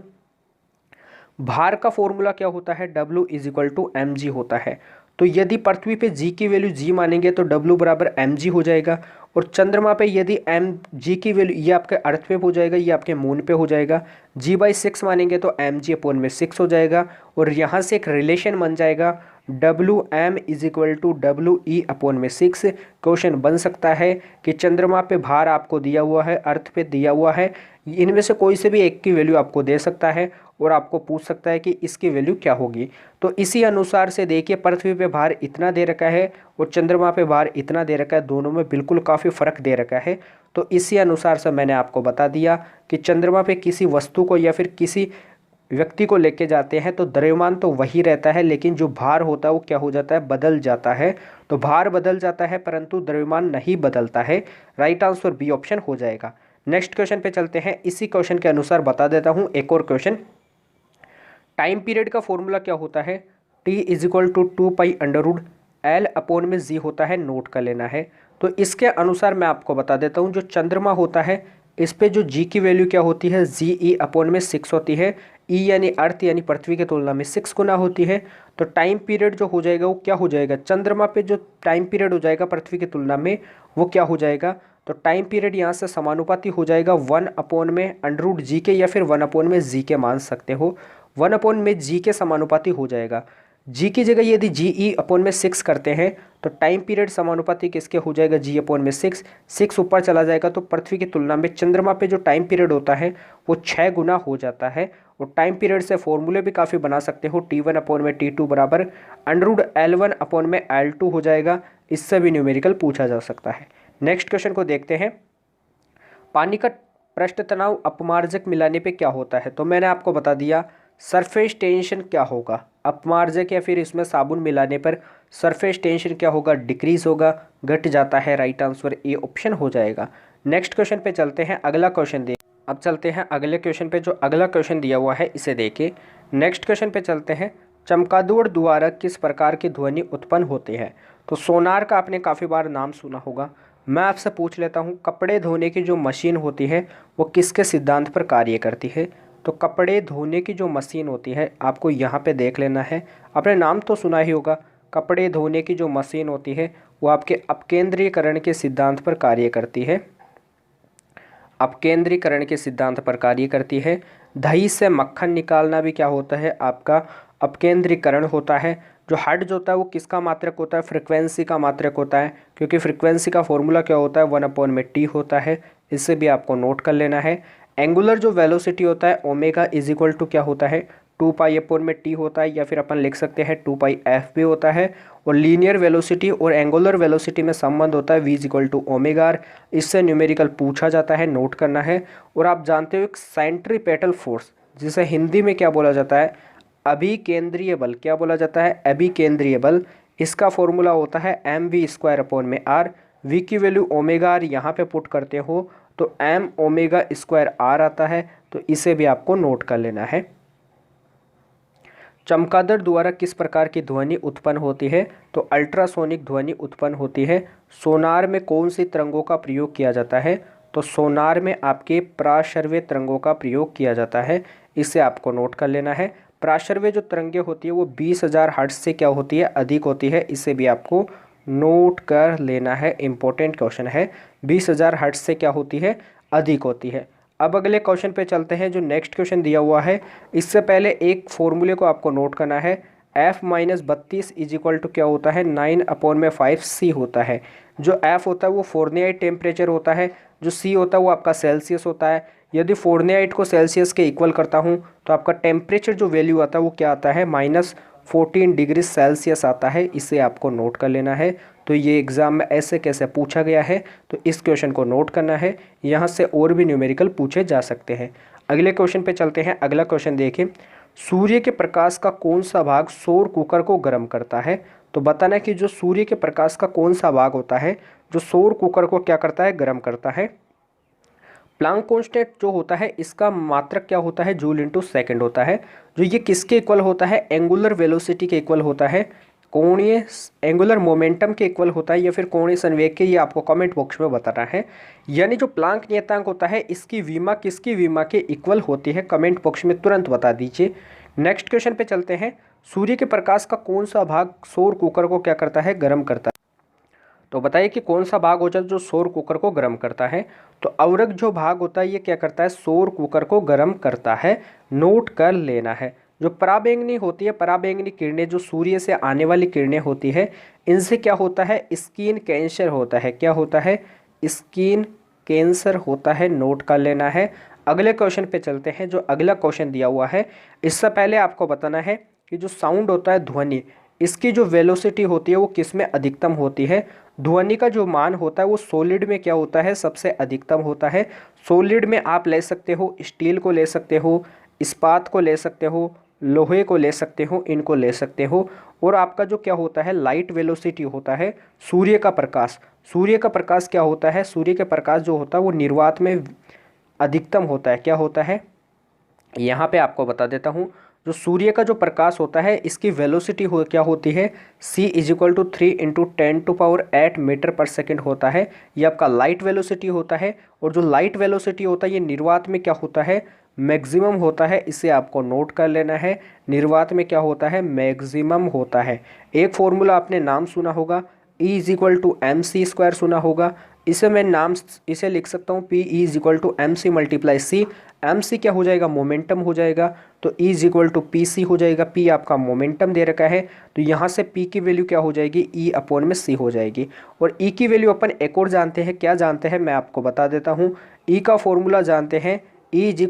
भार का फॉर्मूला क्या होता है, W is equal to m g होता है। तो यदि पृथ्वी पे जी की वैल्यू जी मानेंगे तो W बराबर एम जी हो जाएगा, और चंद्रमा पे यदि एम जी की वैल्यू, ये आपके अर्थ पे हो जाएगा, ये आपके मून पे हो जाएगा, G/6 मानेंगे तो एम जी अपॉन में 6 हो जाएगा। और यहाँ से एक रिलेशन बन जाएगा WM is equal to WE upon में 6। क्वेश्चन बन सकता है कि चंद्रमा पे भार आपको दिया हुआ है, अर्थ पे दिया हुआ है, इनमें से कोई से भी एक की वैल्यू आपको दे सकता है और आपको पूछ सकता है कि इसकी वैल्यू क्या होगी। तो इसी अनुसार से देखिए, पृथ्वी पे भार इतना दे रखा है और चंद्रमा पे भार इतना दे रखा है, दोनों में बिल्कुल काफ़ी फ़र्क दे रखा है। तो इसी अनुसार से मैंने आपको बता दिया कि चंद्रमा पे किसी वस्तु को या फिर किसी व्यक्ति को लेके जाते हैं तो द्रव्यमान तो वही रहता है, लेकिन जो भार होता है वो क्या हो जाता है, बदल जाता है। तो भार बदल जाता है परंतु द्रव्यमान नहीं बदलता है। राइट आंसर बी ऑप्शन हो जाएगा। नेक्स्ट क्वेश्चन पे चलते हैं। इसी क्वेश्चन के अनुसार बता देता हूँ एक और क्वेश्चन। टाइम पीरियड का फॉर्मूला क्या होता है, T is equal to 2π√L upon में जी होता है, नोट कर लेना है। तो इसके अनुसार मैं आपको बता देता हूँ, जो चंद्रमा होता है इस पे जो जी की वैल्यू क्या होती है, GE अपॉन में 6 होती है। ई यानी अर्थ यानी पृथ्वी की तुलना में 6 गुना होती है। तो टाइम पीरियड जो हो जाएगा वो क्या हो जाएगा, चंद्रमा पे जो टाइम पीरियड हो जाएगा पृथ्वी की तुलना में वो क्या हो जाएगा, तो टाइम पीरियड यहाँ से समानुपाती हो जाएगा 1 अपॉन में √G के, या फिर 1 अपॉन में जी के मान सकते हो। 1 अपॉन में जी के समानुपाती हो जाएगा। जी की जगह यदि GE अपॉन में 6 करते हैं तो टाइम पीरियड समानुपाती किसके हो जाएगा, G अपॉन में 6 ऊपर चला जाएगा तो पृथ्वी की तुलना में चंद्रमा पे जो टाइम पीरियड होता है वो 6 गुना हो जाता है। और टाइम पीरियड से फॉर्मूले भी काफ़ी बना सकते हो, T1 अपॉन में T2 बराबर √L1 अपॉन में L2 हो जाएगा। इससे भी न्यूमेरिकल पूछा जा सकता है। नेक्स्ट क्वेश्चन को देखते हैं। पानी का पृष्ठ तनाव अपमार्जक मिलाने पे क्या होता है, तो मैंने आपको बता दिया सरफेस टेंशन क्या होगा, अपमार्जक या फिर इसमें साबुन मिलाने पर सरफेस टेंशन क्या होगा, डिक्रीज होगा, घट जाता है। राइट आंसर ए ऑप्शन हो जाएगा। नेक्स्ट क्वेश्चन पे चलते हैं। अगला क्वेश्चन देख, अब चलते हैं अगले क्वेश्चन पे। जो अगला क्वेश्चन दिया हुआ है इसे देखिए। नेक्स्ट क्वेश्चन पे चलते हैं। चमगादड़ द्वारा किस प्रकार की ध्वनि उत्पन्न होती है, तो सोनार का आपने काफ़ी बार नाम सुना होगा। मैं आपसे पूछ लेता हूँ, कपड़े धोने की जो मशीन होती है वो किसके सिद्धांत पर कार्य करती है, तो कपड़े धोने की जो मशीन होती है आपको यहाँ पे देख लेना है, आपने नाम तो सुना ही होगा। कपड़े धोने की जो मशीन होती है वो आपके अपकेंद्रीकरण के सिद्धांत पर कार्य करती है, अपकेंद्रीकरण के सिद्धांत पर कार्य करती है। दही से मक्खन निकालना भी क्या होता है, आपका अपकेंद्रीकरण होता है। जो हर्ट्ज होता है वो किसका मात्रक होता है, फ्रिक्वेंसी का मात्रक होता है, क्योंकि फ्रिक्वेंसी का फॉर्मूला क्या होता है, 1 अपॉन में टी होता है। इससे भी आपको नोट कर लेना है। एंगुलर जो वेलोसिटी होता है ओमेगा इज इक्वल टू क्या होता है, 2π अपॉन में टी होता है, या फिर अपन लिख सकते हैं 2πf भी होता है। और लीनियर वेलोसिटी और एंगुलर वेलोसिटी में संबंध होता है v is equal to omega. इससे न्यूमेरिकल पूछा जाता है, नोट करना है। और आप जानते हो एक सेंट्रीपेटल फोर्स, जिसे हिंदी में क्या बोला जाता है, अभिकेंद्रीय बल, क्या बोला जाता है, अभिकेंद्रीय बल। इसका फॉर्मूला होता है mv² अपॉन में r। v की वैल्यू ओमेगा r यहाँ पे पुट करते हो तो m ओमेगा² r आता है। तो इसे भी आपको नोट कर लेना है। चमगादड़ द्वारा किस प्रकार की ध्वनि उत्पन्न होती है, तो अल्ट्रासोनिक ध्वनि उत्पन्न होती है। सोनार में कौन सी तरंगों का प्रयोग किया जाता है, तो सोनार में आपके प्राश्रव्य तरंगों का प्रयोग किया जाता है। इसे आपको नोट कर लेना है। प्राश्रव्य जो तरंगें होती है वो 20,000 हर्ट्ज से क्या होती है, अधिक होती है। इसे भी आपको नोट कर लेना है, इंपॉर्टेंट क्वेश्चन है। 20,000 हर्ट्ज से क्या होती है, अधिक होती है। अब अगले क्वेश्चन पे चलते हैं। जो नेक्स्ट क्वेश्चन दिया हुआ है, इससे पहले एक फॉर्मूले को आपको नोट करना है। F-32 इज इक्वल टू क्या होता है, 9 अपॉन में 5C होता है। जो F होता है वो फ़ारेनहाइट टेम्परेचर होता है, जो C होता है वो आपका सेल्सियस होता है। यदि फ़ारेनहाइट को सेल्सियस के इक्वल करता हूँ तो आपका टेम्परेचर जो वैल्यू आता है वो क्या आता है, -14 डिग्री सेल्सियस आता है। इसे आपको नोट कर लेना है। तो ये एग्ज़ाम में ऐसे कैसे पूछा गया है, तो इस क्वेश्चन को नोट करना है। यहाँ से और भी न्यूमेरिकल पूछे जा सकते हैं। अगले क्वेश्चन पे चलते हैं। अगला क्वेश्चन देखिए, सूर्य के प्रकाश का कौन सा भाग सौर कुकर को गर्म करता है, तो बताना कि जो सूर्य के प्रकाश का कौन सा भाग होता है जो सौर कुकर को क्या करता है, गर्म करता है। प्लांक कांस्टेंट जो होता है इसका मात्रक क्या होता है, जूल इंटू सेकेंड होता है। जो ये किसके इक्वल होता है, एंगुलर वेलोसिटी के इक्वल होता है। कोणीय एंगुलर मोमेंटम के इक्वल होता है या फिर कोणीय संवेग के, ये आपको कमेंट बॉक्स में बताना है। यानी जो प्लांक नियतांक होता है इसकी विमा किसकी विमा के इक्वल होती है, कमेंट बॉक्स में तुरंत बता दीजिए। नेक्स्ट क्वेश्चन पे चलते हैं। सूर्य के प्रकाश का कौन सा भाग सौर कुकर को क्या करता है, गर्म करता है। तो बताइए कि कौन सा भाग होता है जो सौर कुकर को गर्म करता है। तो अवरक जो भाग होता है ये क्या करता है, सौर कुकर को गर्म करता है, नोट कर लेना है। जो पराबैंगनी होती है, पराबैंगनी किरणें जो सूर्य से आने वाली किरणें होती है, इनसे क्या होता है, स्किन कैंसर होता है। क्या होता है, स्किन कैंसर होता है, नोट कर लेना है। अगले क्वेश्चन पे चलते हैं। जो अगला क्वेश्चन दिया हुआ है, इससे पहले आपको बताना है कि जो साउंड होता है ध्वनि, इसकी जो वेलोसिटी होती है वो किस में अधिकतम होती है। ध्वनि का जो मान होता है वो सॉलिड में क्या होता है, सबसे अधिकतम होता है। सॉलिड में आप ले सकते हो, स्टील को ले सकते हो, इस्पात को ले सकते हो, लोहे को ले सकते हो, इनको ले सकते हो। और आपका जो क्या होता है, लाइट वेलोसिटी होता है सूर्य का प्रकाश। सूर्य का प्रकाश क्या होता है, सूर्य के प्रकाश जो होता है वो निर्वात में अधिकतम होता है। क्या होता है, यहाँ पे आपको बता देता हूँ। जो सूर्य का जो प्रकाश होता है इसकी वेलोसिटी क्या होती है, c = 3 × 10⁸ मीटर पर सेकेंड होता है। ये आपका लाइट वेलोसिटी होता है। और जो लाइट वेलोसिटी होता है ये निर्वात में क्या होता है, मैक्सिमम होता है। इसे आपको नोट कर लेना है, निर्वात में क्या होता है, मैक्सिमम होता है। एक फॉर्मूला आपने नाम सुना होगा, E = mc² सुना होगा। इसे मैं नाम इसे लिख सकता हूँ P E = mc × c। mc क्या हो जाएगा, मोमेंटम हो जाएगा। तो E = pc हो जाएगा। P आपका मोमेंटम दे रखा है, तो यहाँ से P की वैल्यू क्या हो जाएगी, E/c हो जाएगी। और E की वैल्यू अपन एक और जानते हैं, क्या जानते हैं मैं आपको बता देता हूँ। E का फॉर्मूला जानते हैं, E =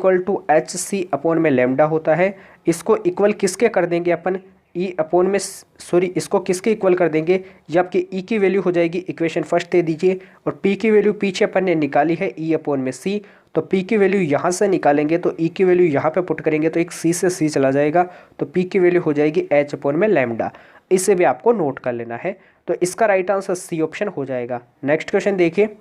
hc/λ होता है। इसको इक्वल किसके कर देंगे अपन, इसको किसके इक्वल कर देंगे, ये आपकी E की वैल्यू हो जाएगी, इक्वेशन फर्स्ट दे दीजिए। और P की वैल्यू पीछे अपन ने निकाली है E/c। तो P की वैल्यू यहाँ से निकालेंगे तो E की वैल्यू यहाँ पे पुट करेंगे तो एक C से C चला जाएगा, तो P की वैल्यू हो जाएगी h/λ। इसे भी आपको नोट कर लेना है। तो इसका राइट आंसर C ऑप्शन हो जाएगा। नेक्स्ट क्वेश्चन देखिए।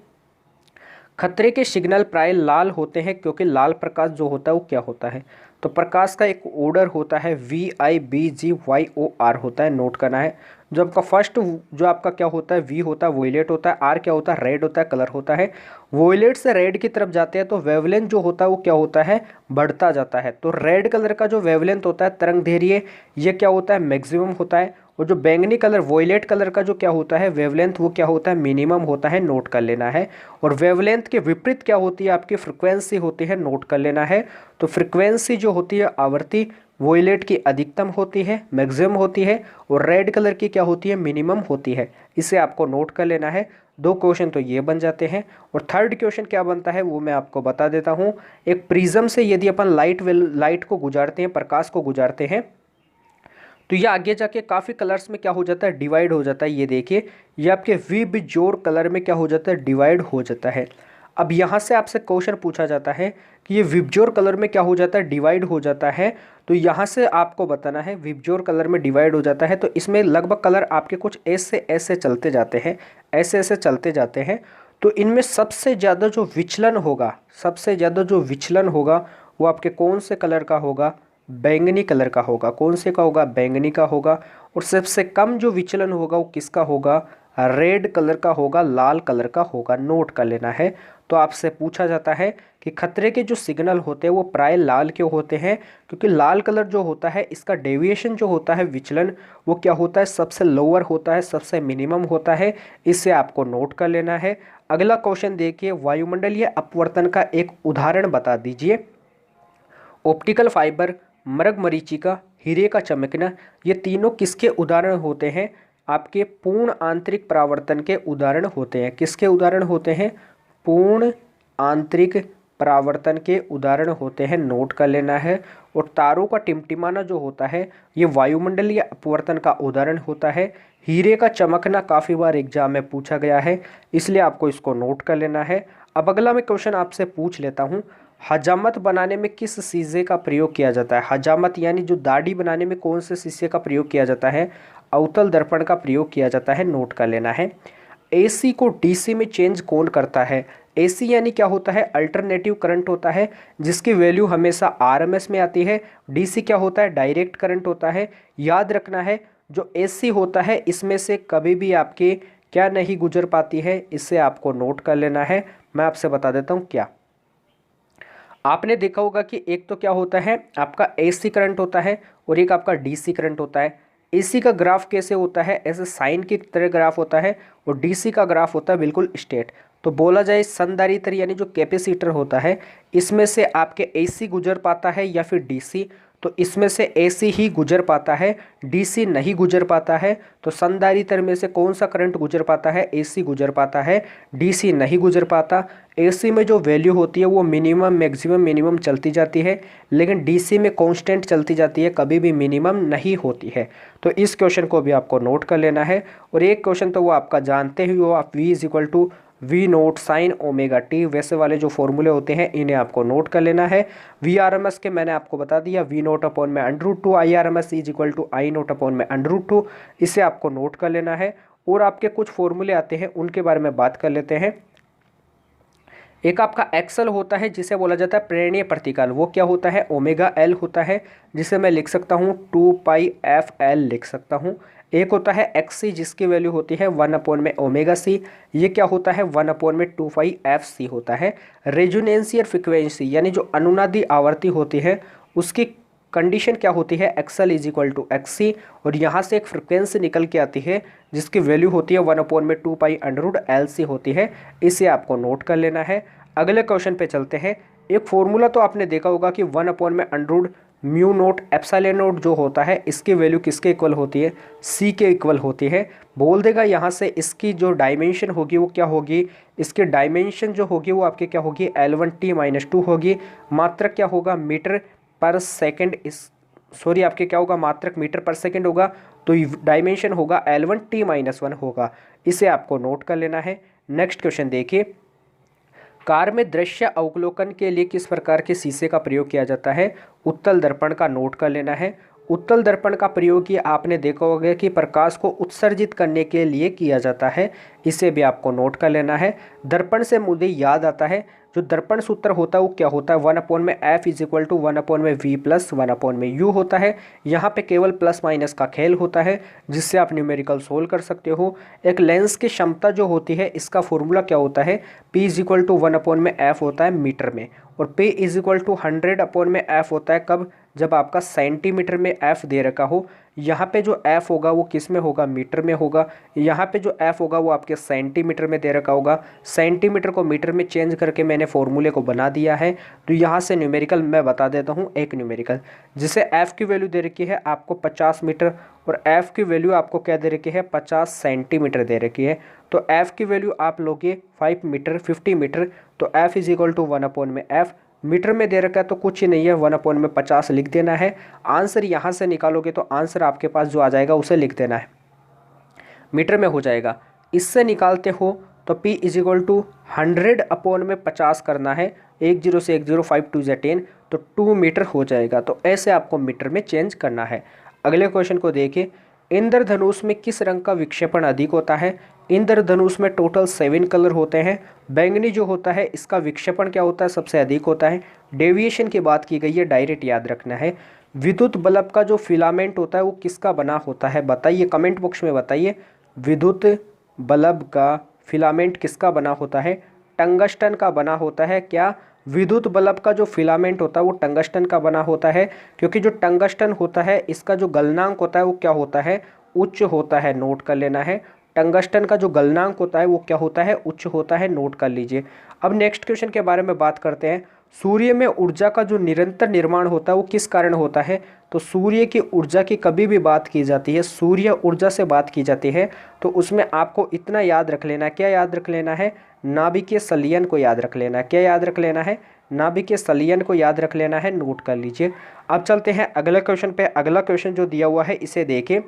खतरे के सिग्नल प्राय लाल होते हैं क्योंकि लाल प्रकाश जो होता है वो क्या होता है। तो प्रकाश का एक ऑर्डर होता है VIBGYOR होता है, नोट करना है। जो आपका फर्स्ट जो आपका क्या होता है, V होता है वोयलेट होता है, R क्या होता है, रेड होता है, कलर होता है। वोयलेट से रेड की तरफ जाते हैं तो वेवलेंथ जो होता है वो क्या होता है, बढ़ता जाता है। तो रेड कलर का जो वेवलेंथ होता है तरंग दैर्ध्य, ये क्या होता है, मैक्सिमम होता है। और जो बैंगनी कलर वोयलेट कलर का जो क्या होता है वेवलेंथ, वो क्या होता है, मिनिमम होता है, नोट कर लेना है। और वेवलेंथ के विपरीत क्या होती है, आपकी फ्रिक्वेंसी होती है, नोट कर लेना है। तो फ्रिक्वेंसी जो होती है आवृत्ति, वोयलेट की अधिकतम होती है, मैक्सिमम होती है। और रेड कलर की क्या होती है, मिनिमम होती है। इसे आपको नोट कर लेना है। दो क्वेश्चन तो ये बन जाते हैं। और थर्ड क्वेश्चन क्या बनता है वो मैं आपको बता देता हूँ। एक प्रिज्म से यदि अपन लाइट को गुजारते हैं, प्रकाश को गुजारते हैं, तो ये आगे जाके काफ़ी कलर्स में क्या हो जाता है, डिवाइड हो जाता है। ये देखिए, ये आपके विबजोर कलर में क्या हो जाता है, डिवाइड हो जाता है। अब यहाँ से आपसे क्वेश्चन पूछा जाता है कि ये विबजोर कलर में क्या हो जाता है, डिवाइड हो जाता है। तो यहाँ से आपको बताना है विबजोर कलर में डिवाइड हो जाता है। तो इसमें लगभग कलर आपके कुछ ऐसे ऐसे चलते जाते हैं, ऐसे ऐसे चलते जाते हैं। तो इनमें सबसे ज़्यादा जो विचलन होगा, सबसे ज़्यादा जो विचलन होगा वो आपके कौन से कलर का होगा, बैंगनी कलर का होगा। कौन से का होगा, बैंगनी का होगा। और सबसे कम जो विचलन होगा वो किसका होगा, रेड कलर का होगा, लाल कलर का होगा, नोट कर लेना है। तो आपसे पूछा जाता है कि खतरे के जो सिग्नल होते हैं वो प्राय लाल क्यों होते हैं, क्योंकि लाल कलर जो होता है इसका डेविएशन जो होता है, विचलन, वो क्या होता है, सबसे लोअर होता है, सबसे मिनिमम होता है। इसे आपको नोट कर लेना है। अगला क्वेश्चन देखिए, वायुमंडलीय अपवर्तन का एक उदाहरण बता दीजिए। ऑप्टिकल फाइबर, मृगमरीचिका, हीरे का चमकना, ये तीनों किसके उदाहरण होते हैं, आपके पूर्ण आंतरिक परावर्तन के उदाहरण होते हैं। किसके उदाहरण होते हैं, पूर्ण आंतरिक परावर्तन के उदाहरण होते हैं, नोट कर लेना है। और तारों का टिमटिमाना जो होता है ये वायुमंडलीय अपवर्तन का उदाहरण होता है। हीरे का चमकना काफ़ी बार एग्जाम में पूछा गया है, इसलिए आपको इसको नोट कर लेना है। अब अगला मैं क्वेश्चन आपसे पूछ लेता हूँ, हजामत बनाने में किस शीशे का प्रयोग किया जाता है। हजामत यानी जो दाढ़ी बनाने में कौन से शीशे का प्रयोग किया जाता है, अवतल दर्पण का प्रयोग किया जाता है, नोट कर लेना है। AC को DC में चेंज कौन करता है। AC यानी क्या होता है, अल्टरनेटिव करंट होता है, जिसकी वैल्यू हमेशा RMS में आती है। DC क्या होता है, डायरेक्ट करंट होता है। याद रखना है, जो एसी होता है इसमें से कभी भी आपकी क्या नहीं गुजर पाती है, इससे आपको नोट कर लेना है। मैं आपसे बता देता हूँ क्या। आपने देखा होगा कि एक तो क्या होता है आपका एसी करंट होता है और एक आपका डीसी करंट होता है। एसी का ग्राफ कैसे होता है, ऐसे साइन की तरह ग्राफ होता है, और डीसी का ग्राफ होता है बिल्कुल स्ट्रेट। तो बोला जाए संधारित्र यानी जो कैपेसिटर होता है इसमें से आपके एसी गुजर पाता है या फिर डीसी, तो इसमें से एसी ही गुजर पाता है, डीसी नहीं गुजर पाता है। तो संधारित्र में से कौन सा करंट गुजर पाता है, एसी गुजर पाता है, डीसी नहीं गुजर पाता। एसी में जो वैल्यू होती है वो मिनिमम मैक्सिमम मिनिमम चलती जाती है, लेकिन डीसी में कांस्टेंट चलती जाती है, कभी भी मिनिमम नहीं होती है। तो इस क्वेश्चन को भी आपको नोट कर लेना है। और एक क्वेश्चन तो वो आपका जानते ही हो आप, V is equal to v naught sine omega t, वैसे वाले जो फॉर्मूले होते हैं इन्हें आपको नोट कर लेना है। वी आर एम एस के मैंने आपको बता दिया, वी नोट अपॉन में √2, I R M S is equal to I naught upon में √2, इसे आपको नोट कर लेना है। और आपके कुछ फॉर्मूले आते हैं उनके बारे में बात कर लेते हैं। एक आपका एक्सल होता है जिसे बोला जाता है प्रेरणीय प्रतिकाल, वो क्या होता है ओमेगा एल होता है, जिसे मैं लिख सकता हूँ 2πf_l लिख सकता हूँ। एक होता है एक्सी जिसकी वैल्यू होती है 1/ओमेगा सी, ये क्या होता है 1/2πfc होता है। रेजोनेंशियल फ्रिक्वेंसी यानी जो अनुनादी आवर्ती होती है उसकी कंडीशन क्या होती है, X L is equal to X C, और यहाँ से एक फ्रिक्वेंसी निकल के आती है जिसकी वैल्यू होती है 1/2π√LC होती है, इसे आपको नोट कर लेना है। अगले क्वेश्चन पे चलते हैं। एक फॉर्मूला तो आपने देखा होगा कि 1/√μ0 जो होता है इसकी वैल्यू किसके इक्वल होती है, C के इक्वल होती है। बोल देगा यहाँ से इसकी जो डायमेंशन होगी वो क्या होगी, इसकी डायमेंशन जो होगी वो आपके क्या होगी L1T-2 होगी। मात्रक क्या होगा मीटर पर सेकंड, सॉरी आपके क्या होगा मात्रक मीटर पर सेकंड होगा, तो डायमेंशन होगा L1T-1 होगा, इसे आपको नोट कर लेना है। नेक्स्ट क्वेश्चन देखिए, कार में दृश्य अवलोकन के लिए किस प्रकार के शीशे का प्रयोग किया जाता है, उत्तल दर्पण का नोट कर लेना है। उत्तल दर्पण का प्रयोग ये आपने देखा होगा कि प्रकाश को उत्सर्जित करने के लिए किया जाता है, इसे भी आपको नोट कर लेना है। दर्पण से मुझे याद आता है जो दर्पण सूत्र होता है वो क्या होता है 1/f is equal to 1/v plus 1/u होता है। यहाँ पे केवल प्लस माइनस का खेल होता है जिससे आप न्यूमेरिकल सोल्व कर सकते हो। एक लेंस की क्षमता जो होती है इसका फॉर्मूला क्या होता है, p is equal to 1/f होता है मीटर में, और p is equal to 100/f होता है कब, जब आपका सेंटीमीटर में f दे रखा हो। यहाँ पे जो f होगा वो किस में होगा, मीटर में होगा। यहाँ पे जो f होगा वो आपके सेंटीमीटर में दे रखा होगा। सेंटीमीटर को मीटर में चेंज करके मैंने फॉर्मूले को बना दिया है। तो यहाँ से न्यूमेरिकल मैं बता देता हूँ, एक न्यूमेरिकल जिसे f की वैल्यू दे रखी है आपको 50 मीटर, और f की वैल्यू आपको क्या दे रखी है 50 सेंटीमीटर दे रखी है। तो f की वैल्यू आप लोगे 5 मीटर 50 मीटर, तो f is equal to 1/f, metre में दे रखा है तो कुछ ही नहीं है 1/50 लिख देना है। आंसर यहाँ से निकालोगे तो आंसर आपके पास जो आ जाएगा उसे लिख देना है, मीटर में हो जाएगा। इससे निकालते हो तो p इज इक्वल टू 100/50 करना है, 10 से 10 5 2 10, तो 2 मीटर हो जाएगा। तो ऐसे आपको मीटर में चेंज करना है। अगले क्वेश्चन को देखिए, इंद्रधनुष में किस रंग का विक्षेपण अधिक होता है। इंद्रधनुष में टोटल 7 कलर होते हैं। बैंगनी जो होता है इसका विक्षेपण क्या होता है, सबसे अधिक होता है। डेविएशन की बात की गई है, डायरेक्ट याद रखना है। विद्युत बल्ब का जो फिलामेंट होता है वो किसका बना होता है, बताइए कमेंट बॉक्स में बताइए। विद्युत बल्ब का फिलामेंट किसका बना होता है, टंगस्टन का बना होता है। क्या विद्युत बल्ब का जो फिलामेंट होता है वो टंगस्टन का बना होता है, क्योंकि जो टंगस्टन होता है इसका जो गलनांक होता है वो क्या होता है, उच्च होता है, नोट कर लेना है। टंगस्टन का जो गलनांक होता है वो क्या होता है, उच्च होता है, नोट कर लीजिए। अब नेक्स्ट क्वेश्चन के बारे में बात करते हैं। सूर्य में ऊर्जा का जो निरंतर निर्माण होता है वो किस कारण होता है। तो सूर्य की ऊर्जा की कभी भी बात की जाती है, सूर्य ऊर्जा से बात की जाती है, तो उसमें आपको इतना याद रख लेना, क्या याद रख लेना है, नाभिकीय संलयन को याद रख लेना। क्या याद रख लेना है, नाभिकीय संलयन को याद रख लेना है, नोट कर लीजिए। अब चलते हैं अगले क्वेश्चन पे। अगला क्वेश्चन जो दिया हुआ है इसे देखिए।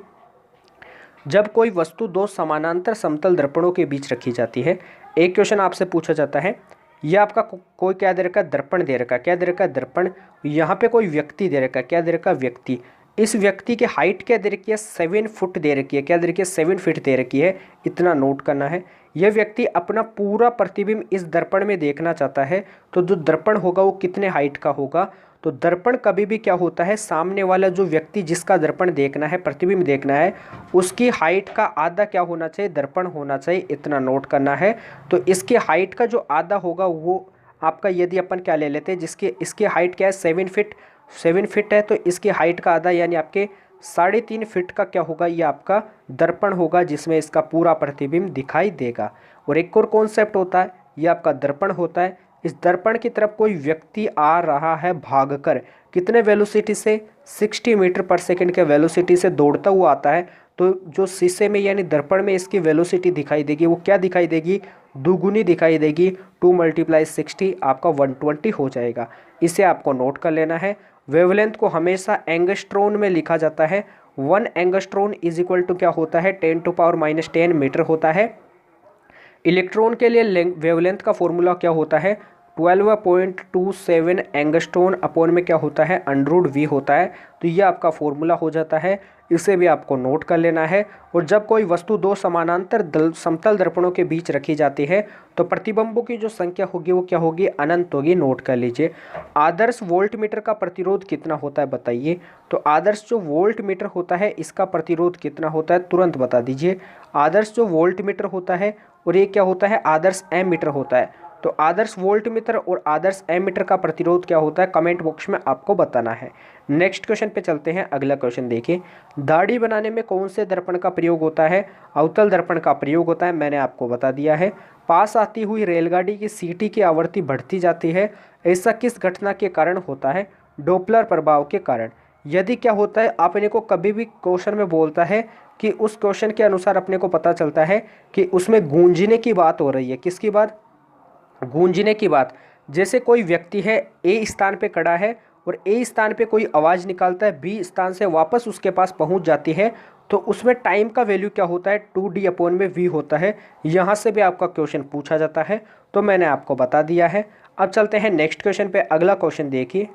जब कोई वस्तु दो समानांतर समतल दर्पणों के बीच रखी जाती है, एक क्वेश्चन आपसे पूछा जाता है, यह आपका कोई क्या दे रखा है, दर्पण दे रखा है। क्या दे रखा है, दर्पण। यहाँ पे कोई व्यक्ति दे रखा है, क्या दे रखा है, व्यक्ति। इस व्यक्ति की हाइट क्या दे रखी है, 7 फुट दे रखी है। क्या दे रखी है, 7 फीट दे रखी है, इतना नोट करना है। यह व्यक्ति अपना पूरा प्रतिबिंब इस दर्पण में देखना चाहता है, तो जो दर्पण होगा वो कितने हाइट का होगा। तो दर्पण कभी भी क्या होता है, सामने वाला जो व्यक्ति जिसका दर्पण देखना है, प्रतिबिंब देखना है, उसकी हाइट का आधा क्या होना चाहिए, दर्पण होना चाहिए। इतना नोट करना है। तो इसकी हाइट का जो आधा होगा वो आपका, यदि अपन क्या ले लेते हैं, इसकी हाइट क्या है 7 फिट है, तो इसकी हाइट का आधा यानी आपके 3.5 फीट का क्या होगा, ये आपका दर्पण होगा जिसमें इसका पूरा प्रतिबिंब दिखाई देगा। और एक और कॉन्सेप्ट होता है, ये आपका दर्पण होता है। इस दर्पण की तरफ कोई व्यक्ति आ रहा है भागकर, कितने वेलोसिटी से, 60 मीटर पर सेकंड के वेलोसिटी से दौड़ता हुआ आता है। तो जो शीशे में यानी दर्पण में इसकी वेलोसिटी दिखाई देगी, वो क्या दिखाई देगी, दुगुनी दिखाई देगी। 2 × 60 आपका 120 हो जाएगा। इसे आपको नोट कर लेना है। वेवलेंथ को हमेशा एंगस्ट्रॉन में लिखा जाता है। 1 एंगस्ट्रॉन इज इक्वल टू क्या होता है, 10⁻⁻10 मीटर होता है। इलेक्ट्रॉन के लिए वेवलेंथ का फॉर्मूला क्या होता है, 12.27 एंगस्ट्रॉन अपॉन में क्या होता है, √V होता है। तो ये आपका फॉर्मूला हो जाता है। इसे भी आपको नोट कर लेना है। और जब कोई वस्तु दो समानांतर समतल दर्पणों के बीच रखी जाती है तो प्रतिबिंबों की जो संख्या होगी वो क्या होगी, अनंत होगी। नोट कर लीजिए। आदर्श वोल्टमीटर का प्रतिरोध कितना होता है बताइए। तो आदर्श जो वोल्टमीटर होता है इसका प्रतिरोध कितना होता है, तुरंत बता दीजिए। आदर्श जो वोल्टमीटर होता है और ये क्या होता है, आदर्श एमीटर होता है। तो आदर्श वोल्टमीटर और आदर्श एमीटर का प्रतिरोध क्या होता है, कमेंट बॉक्स में आपको बताना है। नेक्स्ट क्वेश्चन पे चलते हैं। अगला क्वेश्चन देखिए, दाढ़ी बनाने में कौन से दर्पण का प्रयोग होता है, अवतल दर्पण का प्रयोग होता है। मैंने आपको बता दिया है। पास आती हुई रेलगाड़ी की सीटी की आवृत्ति बढ़ती जाती है, ऐसा किस घटना के कारण होता है, डोपलर प्रभाव के कारण। यदि क्या होता है, अपने को कभी भी क्वेश्चन में बोलता है कि उस क्वेश्चन के अनुसार अपने को पता चलता है कि उसमें गूंजने की बात हो रही है। किसकी बात, गूंजने की बात। जैसे कोई व्यक्ति है, ए स्थान पे खड़ा है और ए स्थान पे कोई आवाज़ निकालता है, बी स्थान से वापस उसके पास पहुंच जाती है, तो उसमें टाइम का वैल्यू क्या होता है, 2D/V होता है। यहाँ से भी आपका क्वेश्चन पूछा जाता है, तो मैंने आपको बता दिया है। अब चलते हैं नेक्स्ट क्वेश्चन पे। अगला क्वेश्चन देखिए।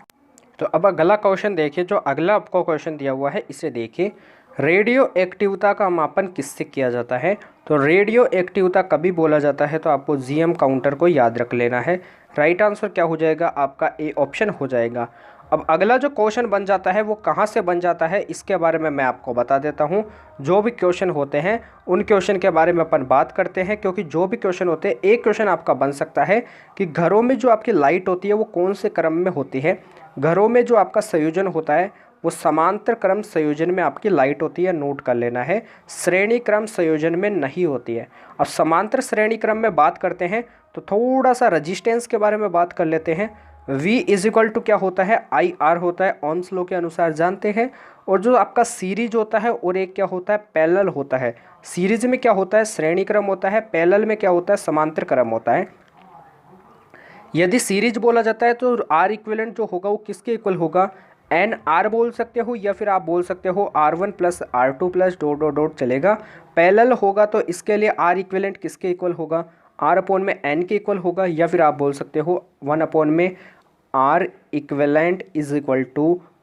तो अब अगला क्वेश्चन देखिए, जो अगला आपको क्वेश्चन दिया हुआ है इसे देखिए। रेडियो एक्टिवता का मापन किससे किया जाता है। तो रेडियो एक्टिवता कभी बोला जाता है, तो आपको GM काउंटर को याद रख लेना है। राइट आंसर क्या हो जाएगा, आपका ए ऑप्शन हो जाएगा। अब अगला जो क्वेश्चन बन जाता है वो कहाँ से बन जाता है, इसके बारे में मैं आपको बता देता हूँ। जो भी क्वेश्चन होते हैं उन क्वेश्चन के बारे में अपन बात करते हैं, क्योंकि जो भी क्वेश्चन होते हैं, एक क्वेश्चन आपका बन सकता है कि घरों में जो आपकी लाइट होती है वो कौन से क्रम में होती है। घरों में जो आपका संयोजन होता है वो समांतर क्रम संयोजन में आपकी लाइट होती है। नोट कर लेना है, श्रेणी क्रम संयोजन में नहीं होती है। अब समांतर श्रेणी क्रम में बात करते हैं तो थोड़ा सा रेजिस्टेंस के बारे में बात कर लेते हैं। V = क्या होता है, IR होता है, ओम्स लॉ के अनुसार जानते हैं। और जो आपका सीरीज होता है और एक क्या होता है, पैरेलल होता है। सीरीज में क्या होता है, श्रेणी क्रम होता है। पैरेलल में क्या होता है, समांतर क्रम होता है। यदि सीरीज बोला जाता है तो R इक्विवेलेंट जो होगा वो किसके इक्वल होगा, NR बोल सकते हो, या फिर आप बोल सकते हो R1 + R2 + ... चलेगा। पैरेलल होगा तो इसके लिए R इक्विवेलेंट किसके इक्वल होगा, R/N के इक्वल होगा, या फिर आप बोल सकते हो 1/R इक्विवेलेंट =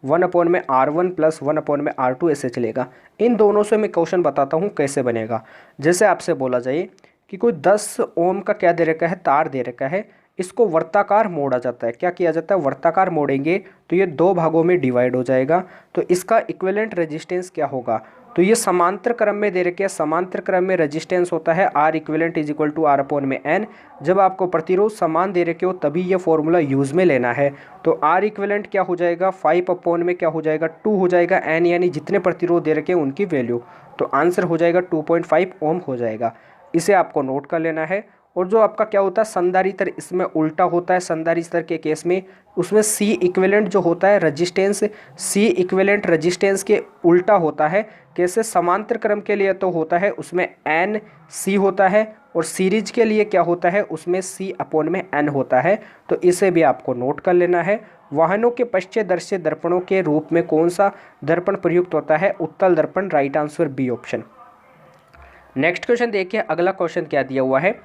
1/R1 + 1/R2 ऐसे चलेगा। इन दोनों से मैं क्वेश्चन बताता हूँ कैसे बनेगा। जैसे आपसे बोला जाए कि कोई 10 ओम का क्या दे रखा है, तार दे रखा है, इसको वर्ताकार मोड़ा जाता है। क्या किया जाता है, वर्ताकार मोड़ेंगे तो ये 2 भागों में डिवाइड हो जाएगा। तो इसका इक्विवेलेंट रेजिस्टेंस क्या होगा, तो ये समांतर क्रम में दे रखे हैं। समांतर क्रम में रेजिस्टेंस होता है R इक्विवेलेंट = R/N। जब आपको प्रतिरोध समान दे रखे हो तभी ये फॉर्मूला यूज़ में लेना है। तो R इक्विवेलेंट क्या हो जाएगा, 5/में क्या हो जाएगा, 2 हो जाएगा। N यानी जितने प्रतिरोध दे रखे हैं उनकी वैल्यू, तो आंसर हो जाएगा 2.5 ओम हो जाएगा। इसे आपको नोट कर लेना है। और जो आपका क्या होता है, संधारित्र, इसमें उल्टा होता है। संधारित्र के केस में उसमें C इक्विवेलेंट जो होता है रेजिस्टेंस, C इक्विवेलेंट रेजिस्टेंस के उल्टा होता है। कैसे, समांतर क्रम के लिए तो होता है उसमें NC होता है, और सीरीज के लिए क्या होता है, उसमें C/N होता है। तो इसे भी आपको नोट कर लेना है। वाहनों के पश्चदर्शी दर्पणों के रूप में कौन सा दर्पण प्रयुक्त होता है, उत्तल दर्पण। Right answer B option. Next question देखिए। अगला क्वेश्चन क्या दिया हुआ है,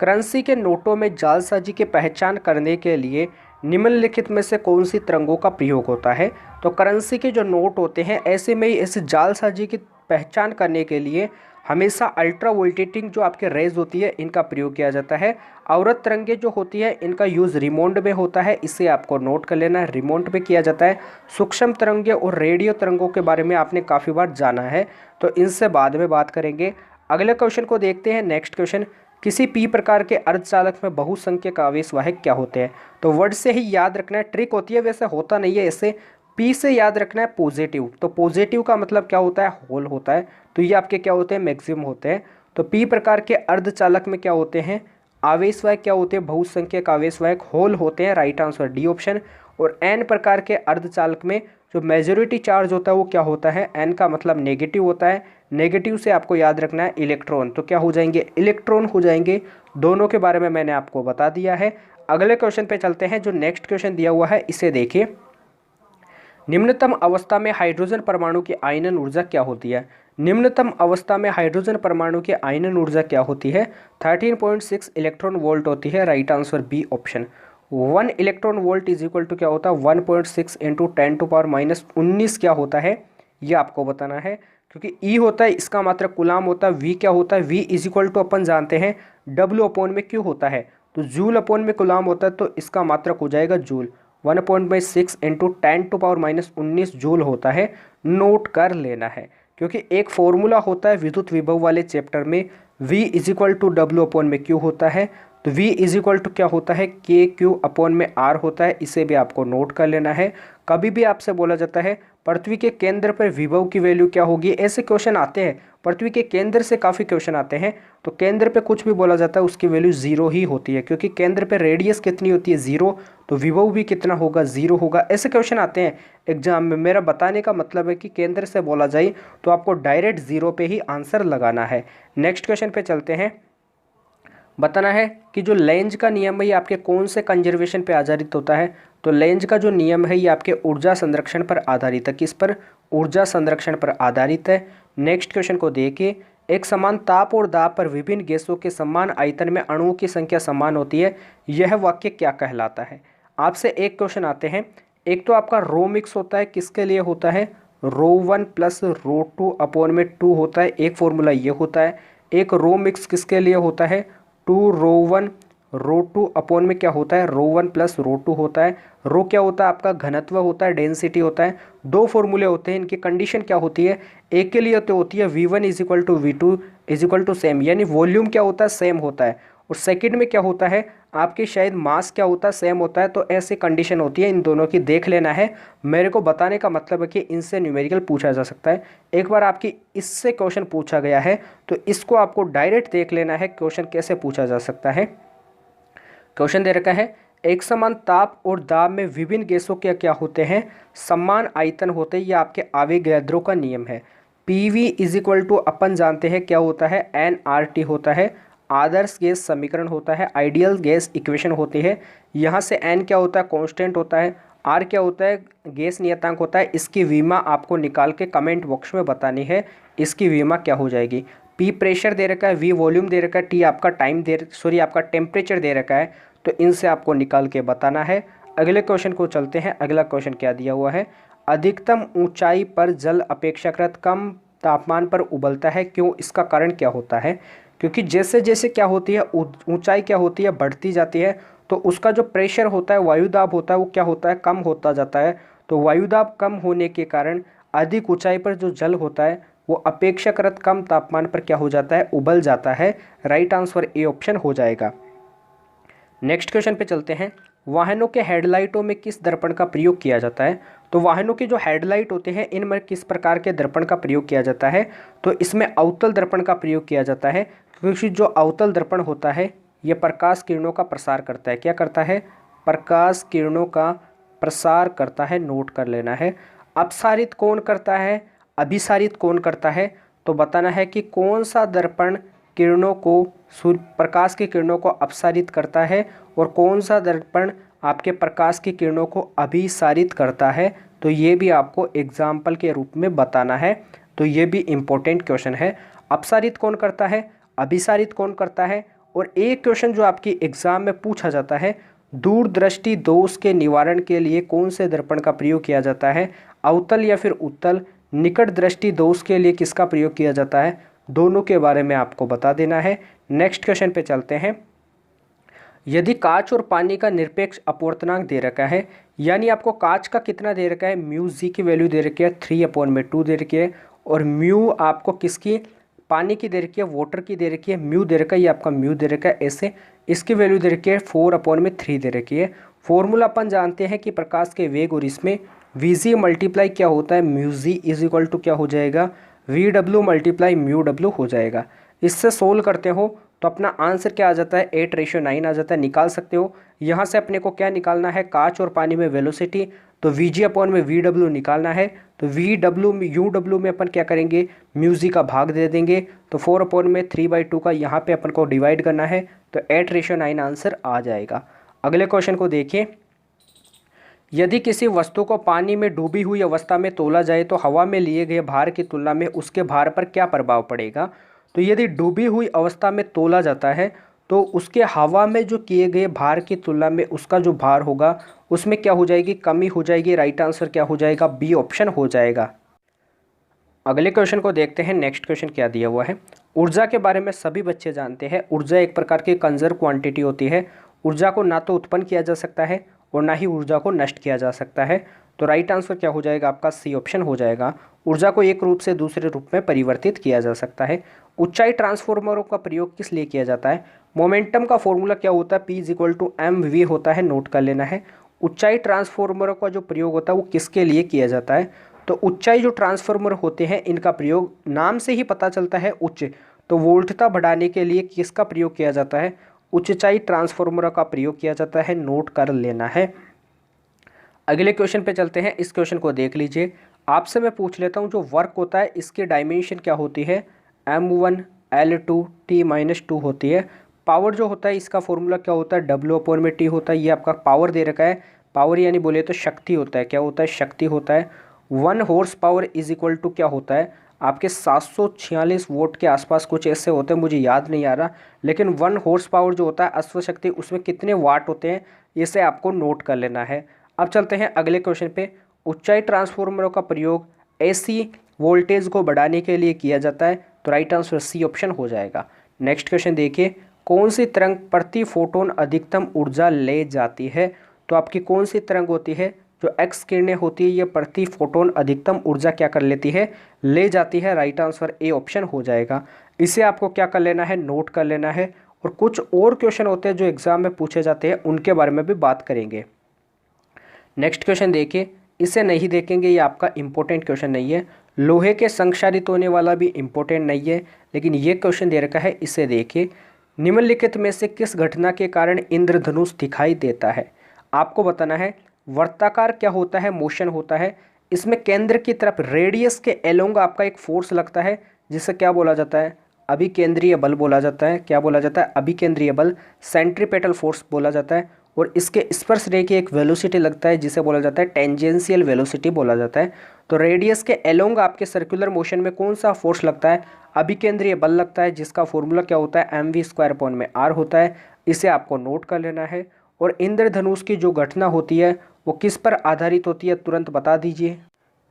करेंसी के नोटों में जालसाजी की पहचान करने के लिए निम्नलिखित में से कौन सी तरंगों का प्रयोग होता है। तो करेंसी के जो नोट होते हैं ऐसे में ही इस जालसाजी की पहचान करने के लिए हमेशा अल्ट्रा वोल्टेटिंग जो आपके रेज होती है इनका प्रयोग किया जाता है। अवरत तरंगे जो होती है इनका यूज़ रिमोट में होता है, इसे आपको नोट कर लेना है, रिमोट में किया जाता है। सूक्ष्म तरंगे और रेडियो तरंगों के बारे में आपने काफ़ी बार जाना है, तो इनसे बाद में बात करेंगे। अगले क्वेश्चन को देखते हैं। नेक्स्ट क्वेश्चन, किसी पी प्रकार के अर्धचालक में बहुसंख्यक आवेशवाहक क्या होते हैं? तो वर्ड से ही याद रखना है, ट्रिक होती है, वैसे होता नहीं है। ऐसे पी से याद रखना है पॉजिटिव, तो पॉजिटिव का मतलब क्या होता है? होल होता है, तो ये आपके क्या होते हैं? मैक्सिमम होते हैं। तो पी प्रकार के अर्धचालक में क्या होते हैं? आवेशवाहक क्या होते हैं? बहुसंख्यक आवेशवाहक होल होते हैं। Right answer D option. और एन प्रकार के अर्धचालक में जो मेजॉरिटी चार्ज होता है वो क्या होता है? एन का मतलब नेगेटिव होता है। नेगेटिव से आपको याद रखना है इलेक्ट्रॉन, तो क्या हो जाएंगे? इलेक्ट्रॉन हो जाएंगे। दोनों के बारे में मैंने आपको बता दिया है। अगले क्वेश्चन पे चलते हैं। जो नेक्स्ट क्वेश्चन दिया हुआ है इसे देखिए। निम्नतम अवस्था में हाइड्रोजन परमाणु की आयनन ऊर्जा क्या होती है? निम्नतम अवस्था में हाइड्रोजन परमाणु की आयनन ऊर्जा क्या होती है? 13.6 इलेक्ट्रॉन वोल्ट होती है। Right answer B option. 1 electron volt is equal to क्या होता है? 1.6 इंटू 10⁻⁻19 क्या होता है? ये आपको बताना है, क्योंकि ई होता है इसका मात्रक कूलाम होता है। वी क्या होता है? वी इज इक्वल टू अपन जानते हैं डब्ल्यू अपोन में क्यू होता है, तो जूल अपोन में कूलाम होता है, तो इसका मात्रक हो जाएगा जूल। 1/6 इंटू 10⁻⁻19 जूल होता है। नोट कर लेना है, क्योंकि एक फॉर्मूला होता है विद्युत विभव वाले चैप्टर में, V is equal to W upon में क्यू होता है, तो V इज इक्वल टू क्या होता है? के क्यू अपोन में आर होता है। इसे भी आपको नोट कर लेना है। कभी भी आपसे बोला जाता है पृथ्वी के केंद्र पर विभव की वैल्यू क्या होगी, ऐसे क्वेश्चन आते हैं। पृथ्वी के केंद्र से काफ़ी क्वेश्चन आते हैं, तो केंद्र पे कुछ भी बोला जाता है उसकी वैल्यू जीरो ही होती है, क्योंकि केंद्र पे रेडियस कितनी होती है? जीरो, तो विभव भी कितना होगा? जीरो होगा। ऐसे क्वेश्चन आते हैं एग्जाम में। मेरा बताने का मतलब है कि केंद्र से बोला जाए तो आपको डायरेक्ट जीरो पे ही आंसर लगाना है। नेक्स्ट क्वेश्चन पे चलते हैं। बताना है कि जो लेंज का नियम है ये आपके कौन से कंजर्वेशन पे आधारित होता है? तो लेंज का जो नियम है ये आपके ऊर्जा संरक्षण पर आधारित है। किस पर? ऊर्जा संरक्षण पर आधारित है। नेक्स्ट क्वेश्चन को देखिए। एक समान ताप और दाब पर विभिन्न गैसों के समान आयतन में अणुओं की संख्या समान होती है, यह वाक्य क्या कहलाता है? आपसे एक क्वेश्चन आते हैं। एक तो आपका रो मिक्स होता है, किसके लिए होता है? ρ1 प्लस ρ2 अपोन में 2 होता है, एक फॉर्मूला ये होता है। एक रो मिक्स किसके लिए होता है? 2 ρ1 ρ2 अपोन में क्या होता है? ρ1 प्लस ρ2 होता है। रो क्या होता है? आपका घनत्व होता है, डेंसिटी होता है। दो फॉर्मूले होते हैं, इनकी कंडीशन क्या होती है? एक के लिए तो होती है V1 is equal to V2 is equal to same, यानी वॉल्यूम क्या होता है? सेम होता है। और सेकंड में क्या होता है? आपके शायद मास क्या होता है? सेम होता है। तो ऐसी कंडीशन होती है, इन दोनों की देख लेना है। मेरे को बताने का मतलब है कि इनसे न्यूमेरिकल पूछा जा सकता है। एक बार आपकी इससे क्वेश्चन पूछा गया है तो इसको आपको डायरेक्ट देख लेना है क्वेश्चन कैसे पूछा जा सकता है। क्वेश्चन दे रखा है, एक समान ताप और दाब में विभिन्न गैसों के क्या होते हैं? समान आयतन होते हैं। ये आपके आवेगैद्रो का नियम है। PV इज इक्वल टू अपन जानते हैं क्या होता है? nRT होता है। आदर्श गैस समीकरण होता है, आइडियल गैस इक्वेशन होती है। यहाँ से n क्या होता है? कांस्टेंट होता है। R क्या होता है? गैस नियतांक होता है। इसकी विमा आपको निकाल के कमेंट बॉक्स में बतानी है, इसकी विमा क्या हो जाएगी। P प्रेशर दे रखा है, V वॉल्यूम दे रखा है, T आपका टाइम आपका टेम्परेचर दे रखा है, तो इनसे आपको निकाल के बताना है। अगले क्वेश्चन को चलते हैं। अगला क्वेश्चन क्या दिया हुआ है? अधिकतम ऊंचाई पर जल अपेक्षाकृत कम तापमान पर उबलता है, क्यों? इसका कारण क्या होता है? क्योंकि जैसे जैसे क्या होती है ऊंचाई क्या होती है? बढ़ती जाती है, तो उसका जो प्रेशर होता है, वायुदाब होता है, वो क्या होता है? कम होता जाता है। तो वायुदाब कम होने के कारण अधिक ऊंचाई पर जो जल होता है वो अपेक्षाकृत कम तापमान पर क्या हो जाता है? उबल जाता है। राइट आंसर ए ऑप्शन हो जाएगा। नेक्स्ट क्वेश्चन पे चलते हैं। वाहनों के हेडलाइटों में किस दर्पण का प्रयोग किया जाता है? तो वाहनों के जो हेडलाइट होते हैं इनमें किस प्रकार के दर्पण का प्रयोग किया जाता है? तो इसमें अवतल दर्पण का प्रयोग किया जाता है, क्योंकि जो अवतल दर्पण होता है ये प्रकाश किरणों का प्रसार करता है। क्या करता है? प्रकाश किरणों का प्रसार करता है। नोट कर लेना है। अपसारित कौन करता है? अभिसारित कौन करता है? तो बताना है कि कौन सा दर्पण किरणों को, सूर्य प्रकाश की किरणों को अपसारित करता है और कौन सा दर्पण आपके प्रकाश की किरणों को अभिसारित करता है। तो ये भी आपको एग्जाम्पल के रूप में बताना है, तो ये भी इम्पोर्टेंट क्वेश्चन है। अपसारित कौन करता है? अभिसारित कौन करता है? और एक क्वेश्चन जो आपकी एग्जाम में पूछा जाता है, दूरदृष्टि दोष के निवारण के लिए कौन से दर्पण का प्रयोग किया जाता है? अवतल या फिर उत्तल। निकट दृष्टि दोष के लिए किसका प्रयोग किया जाता है? दोनों के बारे में आपको बता देना है। नेक्स्ट क्वेश्चन पे चलते हैं। यदि कांच और पानी का निरपेक्ष अपवर्तनांक दे रखा है, यानी आपको कांच का कितना दे रखा है, म्यू जी की वैल्यू दे रखी है 3/2 दे रखी है, और म्यू आपको किसकी, पानी की दे रखी है, वाटर की दे रखी है, म्यू दे रखा है, ये आपका म्यू दे रखा है ऐसे, इसकी वैल्यू दे रखी है 4/3 दे रखी है। फॉर्मूला अपन जानते हैं कि प्रकाश के वेग और इसमें वी जी मल्टीप्लाई क्या होता है, mu g is equal to क्या हो जाएगा, V W multiply mu W हो जाएगा। इससे सोल्व करते हो तो अपना आंसर क्या आ जाता है, 8:9 आ जाता है, निकाल सकते हो। यहाँ से अपने को क्या निकालना है, कांच और पानी में वेलोसिटी, तो वी जी अपॉन में वी डब्ल्यू निकालना है, तो वी डब्ल्यू में यू डब्ल्यू में अपन क्या करेंगे, म्यू जी का भाग दे देंगे, तो 4/3/2 का यहाँ पे अपन को डिवाइड करना है, तो 8:9 आंसर आ जाएगा। अगले क्वेश्चन को देखिए। यदि किसी वस्तु को पानी में डूबी हुई अवस्था में तोला जाए तो हवा में लिए गए भार की तुलना में उसके भार पर क्या प्रभाव पड़ेगा। तो यदि डूबी हुई अवस्था में तोला जाता है तो उसके हवा में जो किए गए भार की तुलना में उसका जो भार होगा उसमें क्या हो जाएगी, कमी हो जाएगी। राइट आंसर क्या हो जाएगा, बी ऑप्शन हो जाएगा। अगले क्वेश्चन को देखते हैं। नेक्स्ट क्वेश्चन क्या दिया हुआ है। ऊर्जा के बारे में सभी बच्चे जानते हैं। ऊर्जा एक प्रकार की कंजर्व क्वांटिटी होती है। ऊर्जा को ना तो उत्पन्न किया जा सकता है और ना ही ऊर्जा को नष्ट किया जा सकता है। तो राइट आंसर क्या हो जाएगा, आपका सी ऑप्शन हो जाएगा। ऊर्जा को एक रूप से दूसरे रूप में परिवर्तित किया जा सकता है। ऊंचाई ट्रांसफॉर्मरों का प्रयोग किस लिए किया जाता है। मोमेंटम का फॉर्मूला क्या होता है, P = mv होता है, नोट कर लेना है। ऊंचाई ट्रांसफॉर्मरों का जो प्रयोग होता है वो किसके लिए किया जाता है। तो ऊंचाई जो ट्रांसफॉर्मर होते हैं इनका प्रयोग नाम से ही पता चलता है उच्च, तो वोल्टता बढ़ाने के लिए किसका प्रयोग किया जाता है, ऊंचाई ट्रांसफॉर्मर का प्रयोग किया जाता है, नोट कर लेना है। अगले क्वेश्चन पे चलते हैं। इस क्वेश्चन को देख लीजिए। आपसे मैं पूछ लेता हूँ जो वर्क होता है इसकी डायमेंशन क्या होती है, m1 L2 T-2 होती है। पावर जो होता है इसका फॉर्मूला क्या होता है, W/T होता है। ये आपका पावर दे रखा है, पावर यानी बोले तो शक्ति होता है, क्या होता है, शक्ति होता है। 1 horse power is equal to क्या होता है, आपके 746 वोट के आसपास कुछ ऐसे होते हैं, मुझे याद नहीं आ रहा, लेकिन 1 हॉर्स पावर जो होता है अश्व शक्ति, उसमें कितने वाट होते हैं इसे आपको नोट कर लेना है। अब चलते हैं अगले क्वेश्चन पे। ऊंचाई ट्रांसफॉर्मरों का प्रयोग एसी वोल्टेज को बढ़ाने के लिए किया जाता है, तो राइट आंसर सी ऑप्शन हो जाएगा। नेक्स्ट क्वेश्चन देखिए। कौन सी तरंग प्रति फोटोन अधिकतम ऊर्जा ले जाती है। तो आपकी कौन सी तरंग होती है, जो एक्स किरणें होती है ये प्रति फोटोन अधिकतम ऊर्जा क्या कर लेती है, ले जाती है। राइट आंसर ए ऑप्शन हो जाएगा। इसे आपको क्या कर लेना है, नोट कर लेना है। और कुछ और क्वेश्चन होते हैं जो एग्जाम में पूछे जाते हैं, उनके बारे में भी बात करेंगे। नेक्स्ट क्वेश्चन देखिए। इसे नहीं देखेंगे, ये आपका इंपॉर्टेंट क्वेश्चन नहीं है। लोहे के संक्षारित होने वाला भी इंपॉर्टेंट नहीं है, लेकिन ये क्वेश्चन दे रखा है, इसे देखिए। निम्नलिखित में से किस घटना के कारण इंद्रधनुष दिखाई देता है। आपको बताना है। वर्ताकार क्या होता है, मोशन होता है। इसमें केंद्र की तरफ रेडियस के एलोंग आपका एक फोर्स लगता है, जिसे क्या बोला जाता है, अभिकेंद्रीय बल बोला जाता है। क्या बोला जाता है, अभिकेंद्रीय बल, सेंट्रीपेटल फोर्स बोला जाता है। और इसके स्पर्श रेखा की एक वेलोसिटी लगता है जिसे बोला जाता है टेंजेंशियल वेलोसिटी बोला जाता है। तो रेडियस के एलोंग आपके सर्कुलर मोशन में कौन सा फोर्स लगता है, अभिकेंद्रीय बल लगता है, जिसका फॉर्मूला क्या होता है, mv² होता है। इसे आपको नोट कर लेना है। और इंद्रधनुष की जो घटना होती है वो किस पर आधारित होती है, तुरंत बता दीजिए।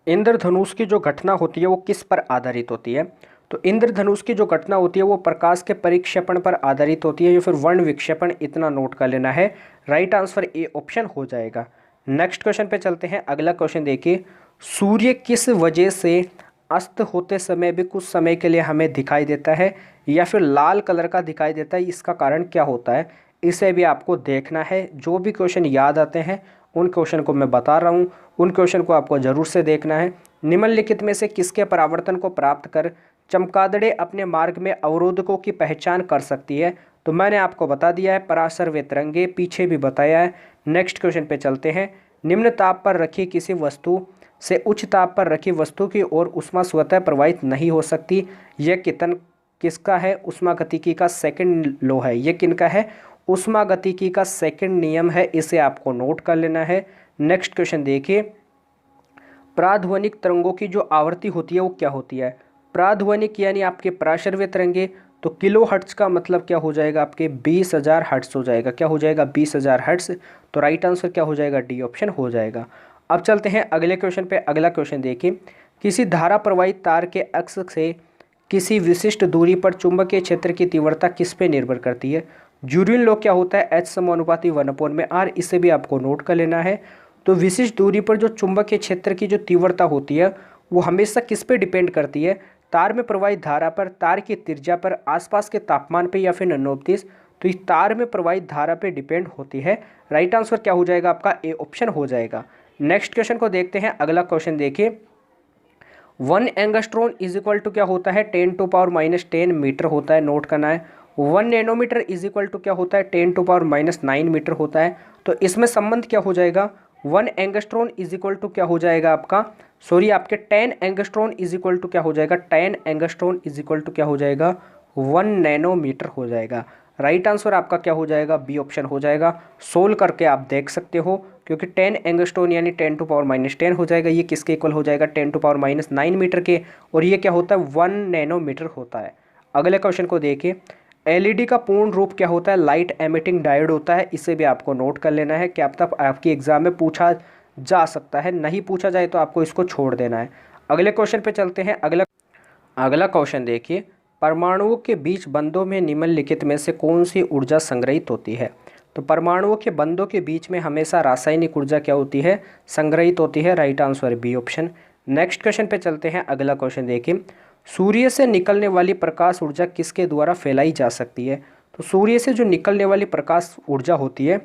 इंद्रधनुष की जो घटना होती है वो किस पर आधारित होती है। तो इंद्रधनुष की जो घटना होती है वो प्रकाश के परिक्षेपण पर आधारित होती है, या फिर वर्ण विक्षेपण, इतना नोट कर लेना है। राइट आंसर ए ऑप्शन हो जाएगा। नेक्स्ट क्वेश्चन पे चलते हैं। अगला क्वेश्चन देखिए। सूर्य किस वजह से अस्त होते समय भी कुछ समय के लिए हमें दिखाई देता है या फिर लाल कलर का दिखाई देता है, इसका कारण क्या होता है, इसे भी आपको देखना है। जो भी क्वेश्चन याद आते हैं उन क्वेश्चन को मैं बता रहा हूँ, उन क्वेश्चन को आपको ज़रूर से देखना है। निम्नलिखित में से किसके परावर्तन को प्राप्त कर चमगादड़ें अपने मार्ग में अवरोधकों की पहचान कर सकती है। तो मैंने आपको बता दिया है, पराशर व तरंगे, पीछे भी बताया है। नेक्स्ट क्वेश्चन पे चलते हैं। निम्न ताप पर रखी किसी वस्तु से उच्च ताप पर रखी वस्तु की ओर ऊष्मा स्वतः प्रवाहित नहीं हो सकती। यह किसका है, ऊष्मागतिकी का सेकंड लॉ है। ये किनका है, ऊष्मागतिकी का सेकंड नियम है। इसे आपको नोट कर लेना है। नेक्स्ट क्वेश्चन देखिए। प्राध्वनिक तरंगों की जो आवृत्ति होती है वो क्या होती है। प्राध्वनिक यानी आपके पराशर व तरंगे, तो किलो हर्ट्ज का मतलब क्या हो जाएगा, आपके 20,000 हर्ट्ज हो जाएगा। क्या हो जाएगा, 20,000 हर्ट्ज। तो राइट आंसर क्या हो जाएगा, डी ऑप्शन हो जाएगा। अब चलते हैं अगले क्वेश्चन पे। अगला क्वेश्चन देखिए। किसी धारा प्रवाहित तार के अक्ष से किसी विशिष्ट दूरी पर चुंबकीय क्षेत्र की तीव्रता किस पे निर्भर करती है? ज्यूरिन लॉ क्या होता है? H समानुपाती 1/r, इसे भी आपको नोट कर लेना है। तो विशिष्ट दूरी पर जो चुंबकीय क्षेत्र की जो तीव्रता होती है वो हमेशा किस पे डिपेंड करती है? तार में प्रवाहित धारा पर, तार की त्रिज्या पर, आसपास के तापमान पे, या फिर ननोपतिस। तो इस तार में प्रवाहित धारा पे डिपेंड होती है। राइट आंसर क्या हो जाएगा आपका? ए ऑप्शन हो जाएगा। नेक्स्ट क्वेश्चन को देखते हैं। अगला क्वेश्चन देखिए, 1 एंगस्ट्रॉन इज इक्वल टू क्या होता है? 10⁻⁻10 मीटर होता है, नोट करना है। 1 नैनोमीटर इज इक्वल टू क्या होता है? 10⁻⁹ मीटर होता है। तो इसमें संबंध क्या हो जाएगा? 1 एंगस्ट्रॉन इज इक्वल टू क्या हो जाएगा आपका? सॉरी, आपके 10 एंगस्ट्रॉन इज इक्वल टू क्या हो जाएगा? 10 एंगस्ट्रॉन इज इक्वल टू क्या हो जाएगा? 1 नैनोमीटर हो जाएगा। राइट आंसर आपका क्या हो जाएगा? बी ऑप्शन हो जाएगा। सोल्व करके आप देख सकते हो, क्योंकि 10 एंगस्ट्रॉन यानी 10⁻⁻10 हो जाएगा। ये किसके इक्वल हो जाएगा? 10⁻⁹ मीटर के। और ये क्या होता है? 1 नैनोमीटर होता है। अगले क्वेश्चन को देखिए, एलईडी का पूर्ण रूप क्या होता है? लाइट एमिटिंग डायोड होता है। इसे भी आपको नोट कर लेना है, क्या तब आपकी एग्जाम में पूछा जा सकता है। नहीं पूछा जाए तो आपको इसको छोड़ देना है। अगले क्वेश्चन पे चलते हैं। अगला क्वेश्चन देखिए, परमाणुओं के बीच बंधों में निम्नलिखित में से कौन सी ऊर्जा संग्रहित होती है? तो परमाणुओं के बंधों के बीच में हमेशा रासायनिक ऊर्जा क्या होती है? संग्रहित होती है। Right answer B option. Next question पे चलते हैं। अगला क्वेश्चन देखिए, सूर्य से निकलने वाली प्रकाश ऊर्जा किसके द्वारा फैलाई जा सकती है? तो सूर्य से जो निकलने वाली प्रकाश ऊर्जा होती है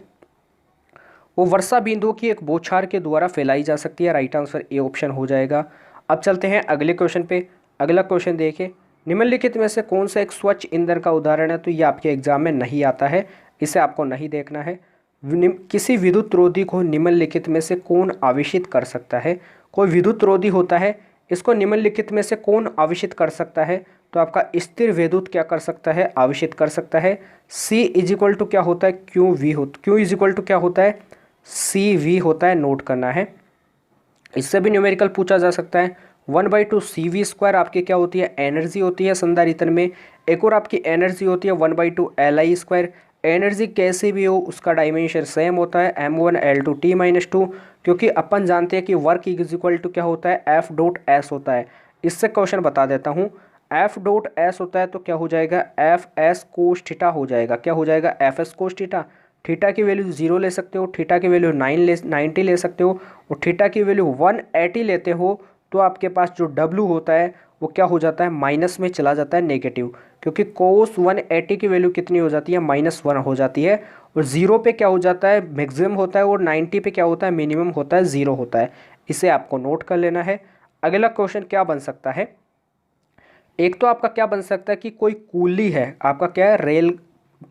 वो वर्षा बिंदुओं की एक बौछार के द्वारा फैलाई जा सकती है। राइट आंसर ए ऑप्शन हो जाएगा। अब चलते हैं अगले क्वेश्चन पे। अगला क्वेश्चन देखिए, निम्नलिखित में से कौन सा एक स्वच्छ ईंधन का उदाहरण है? तो ये आपके एग्जाम में नहीं आता है, इसे आपको नहीं देखना है। किसी विद्युत रोधी को निम्नलिखित में से कौन आवेशित कर सकता है? कोई विद्युत रोधी होता है, इसको निम्नलिखित में से कौन आवेशित कर सकता है? तो आपका स्थिर विद्युत क्या कर सकता है? आवेशित कर सकता है। सी इज इक्वल टू क्या होता है? क्यू वी हो, क्यू इज इक्वल टू क्या होता है? सी वी होता है, नोट करना है। इससे भी न्यूमेरिकल पूछा जा सकता है। 1/2 CV² आपकी क्या होती है? एनर्जी होती है संधारित्र में। एक और आपकी एनर्जी होती है 1/2 LI²। एनर्जी कैसे भी हो उसका डायमेंशन सेम होता है, m1L2T-2, क्योंकि अपन जानते हैं कि वर्क इज इक्वल टू क्या होता है? F.S होता है। इससे क्वेश्चन बता देता हूँ, F.S होता है तो क्या हो जाएगा? FS cos थीटा हो जाएगा। क्या हो जाएगा? FS cos theta. थीटा की वैल्यू 0 ले सकते हो, थीटा की वैल्यू 90 ले सकते हो, और थीटा की वैल्यू 180 लेते हो तो आपके पास जो W होता है वो क्या हो जाता है? माइनस में चला जाता है, नेगेटिव, क्योंकि कोस 180 की वैल्यू कितनी हो जाती है? -1 हो जाती है। और 0 पे क्या हो जाता है? मैक्सिमम होता है, और 90 पे क्या होता है? मिनिमम होता है, 0 होता है। इसे आपको नोट कर लेना है। अगला क्वेश्चन क्या बन सकता है? एक तो आपका क्या बन सकता है कि कोई कूली है, आपका क्या है? रेल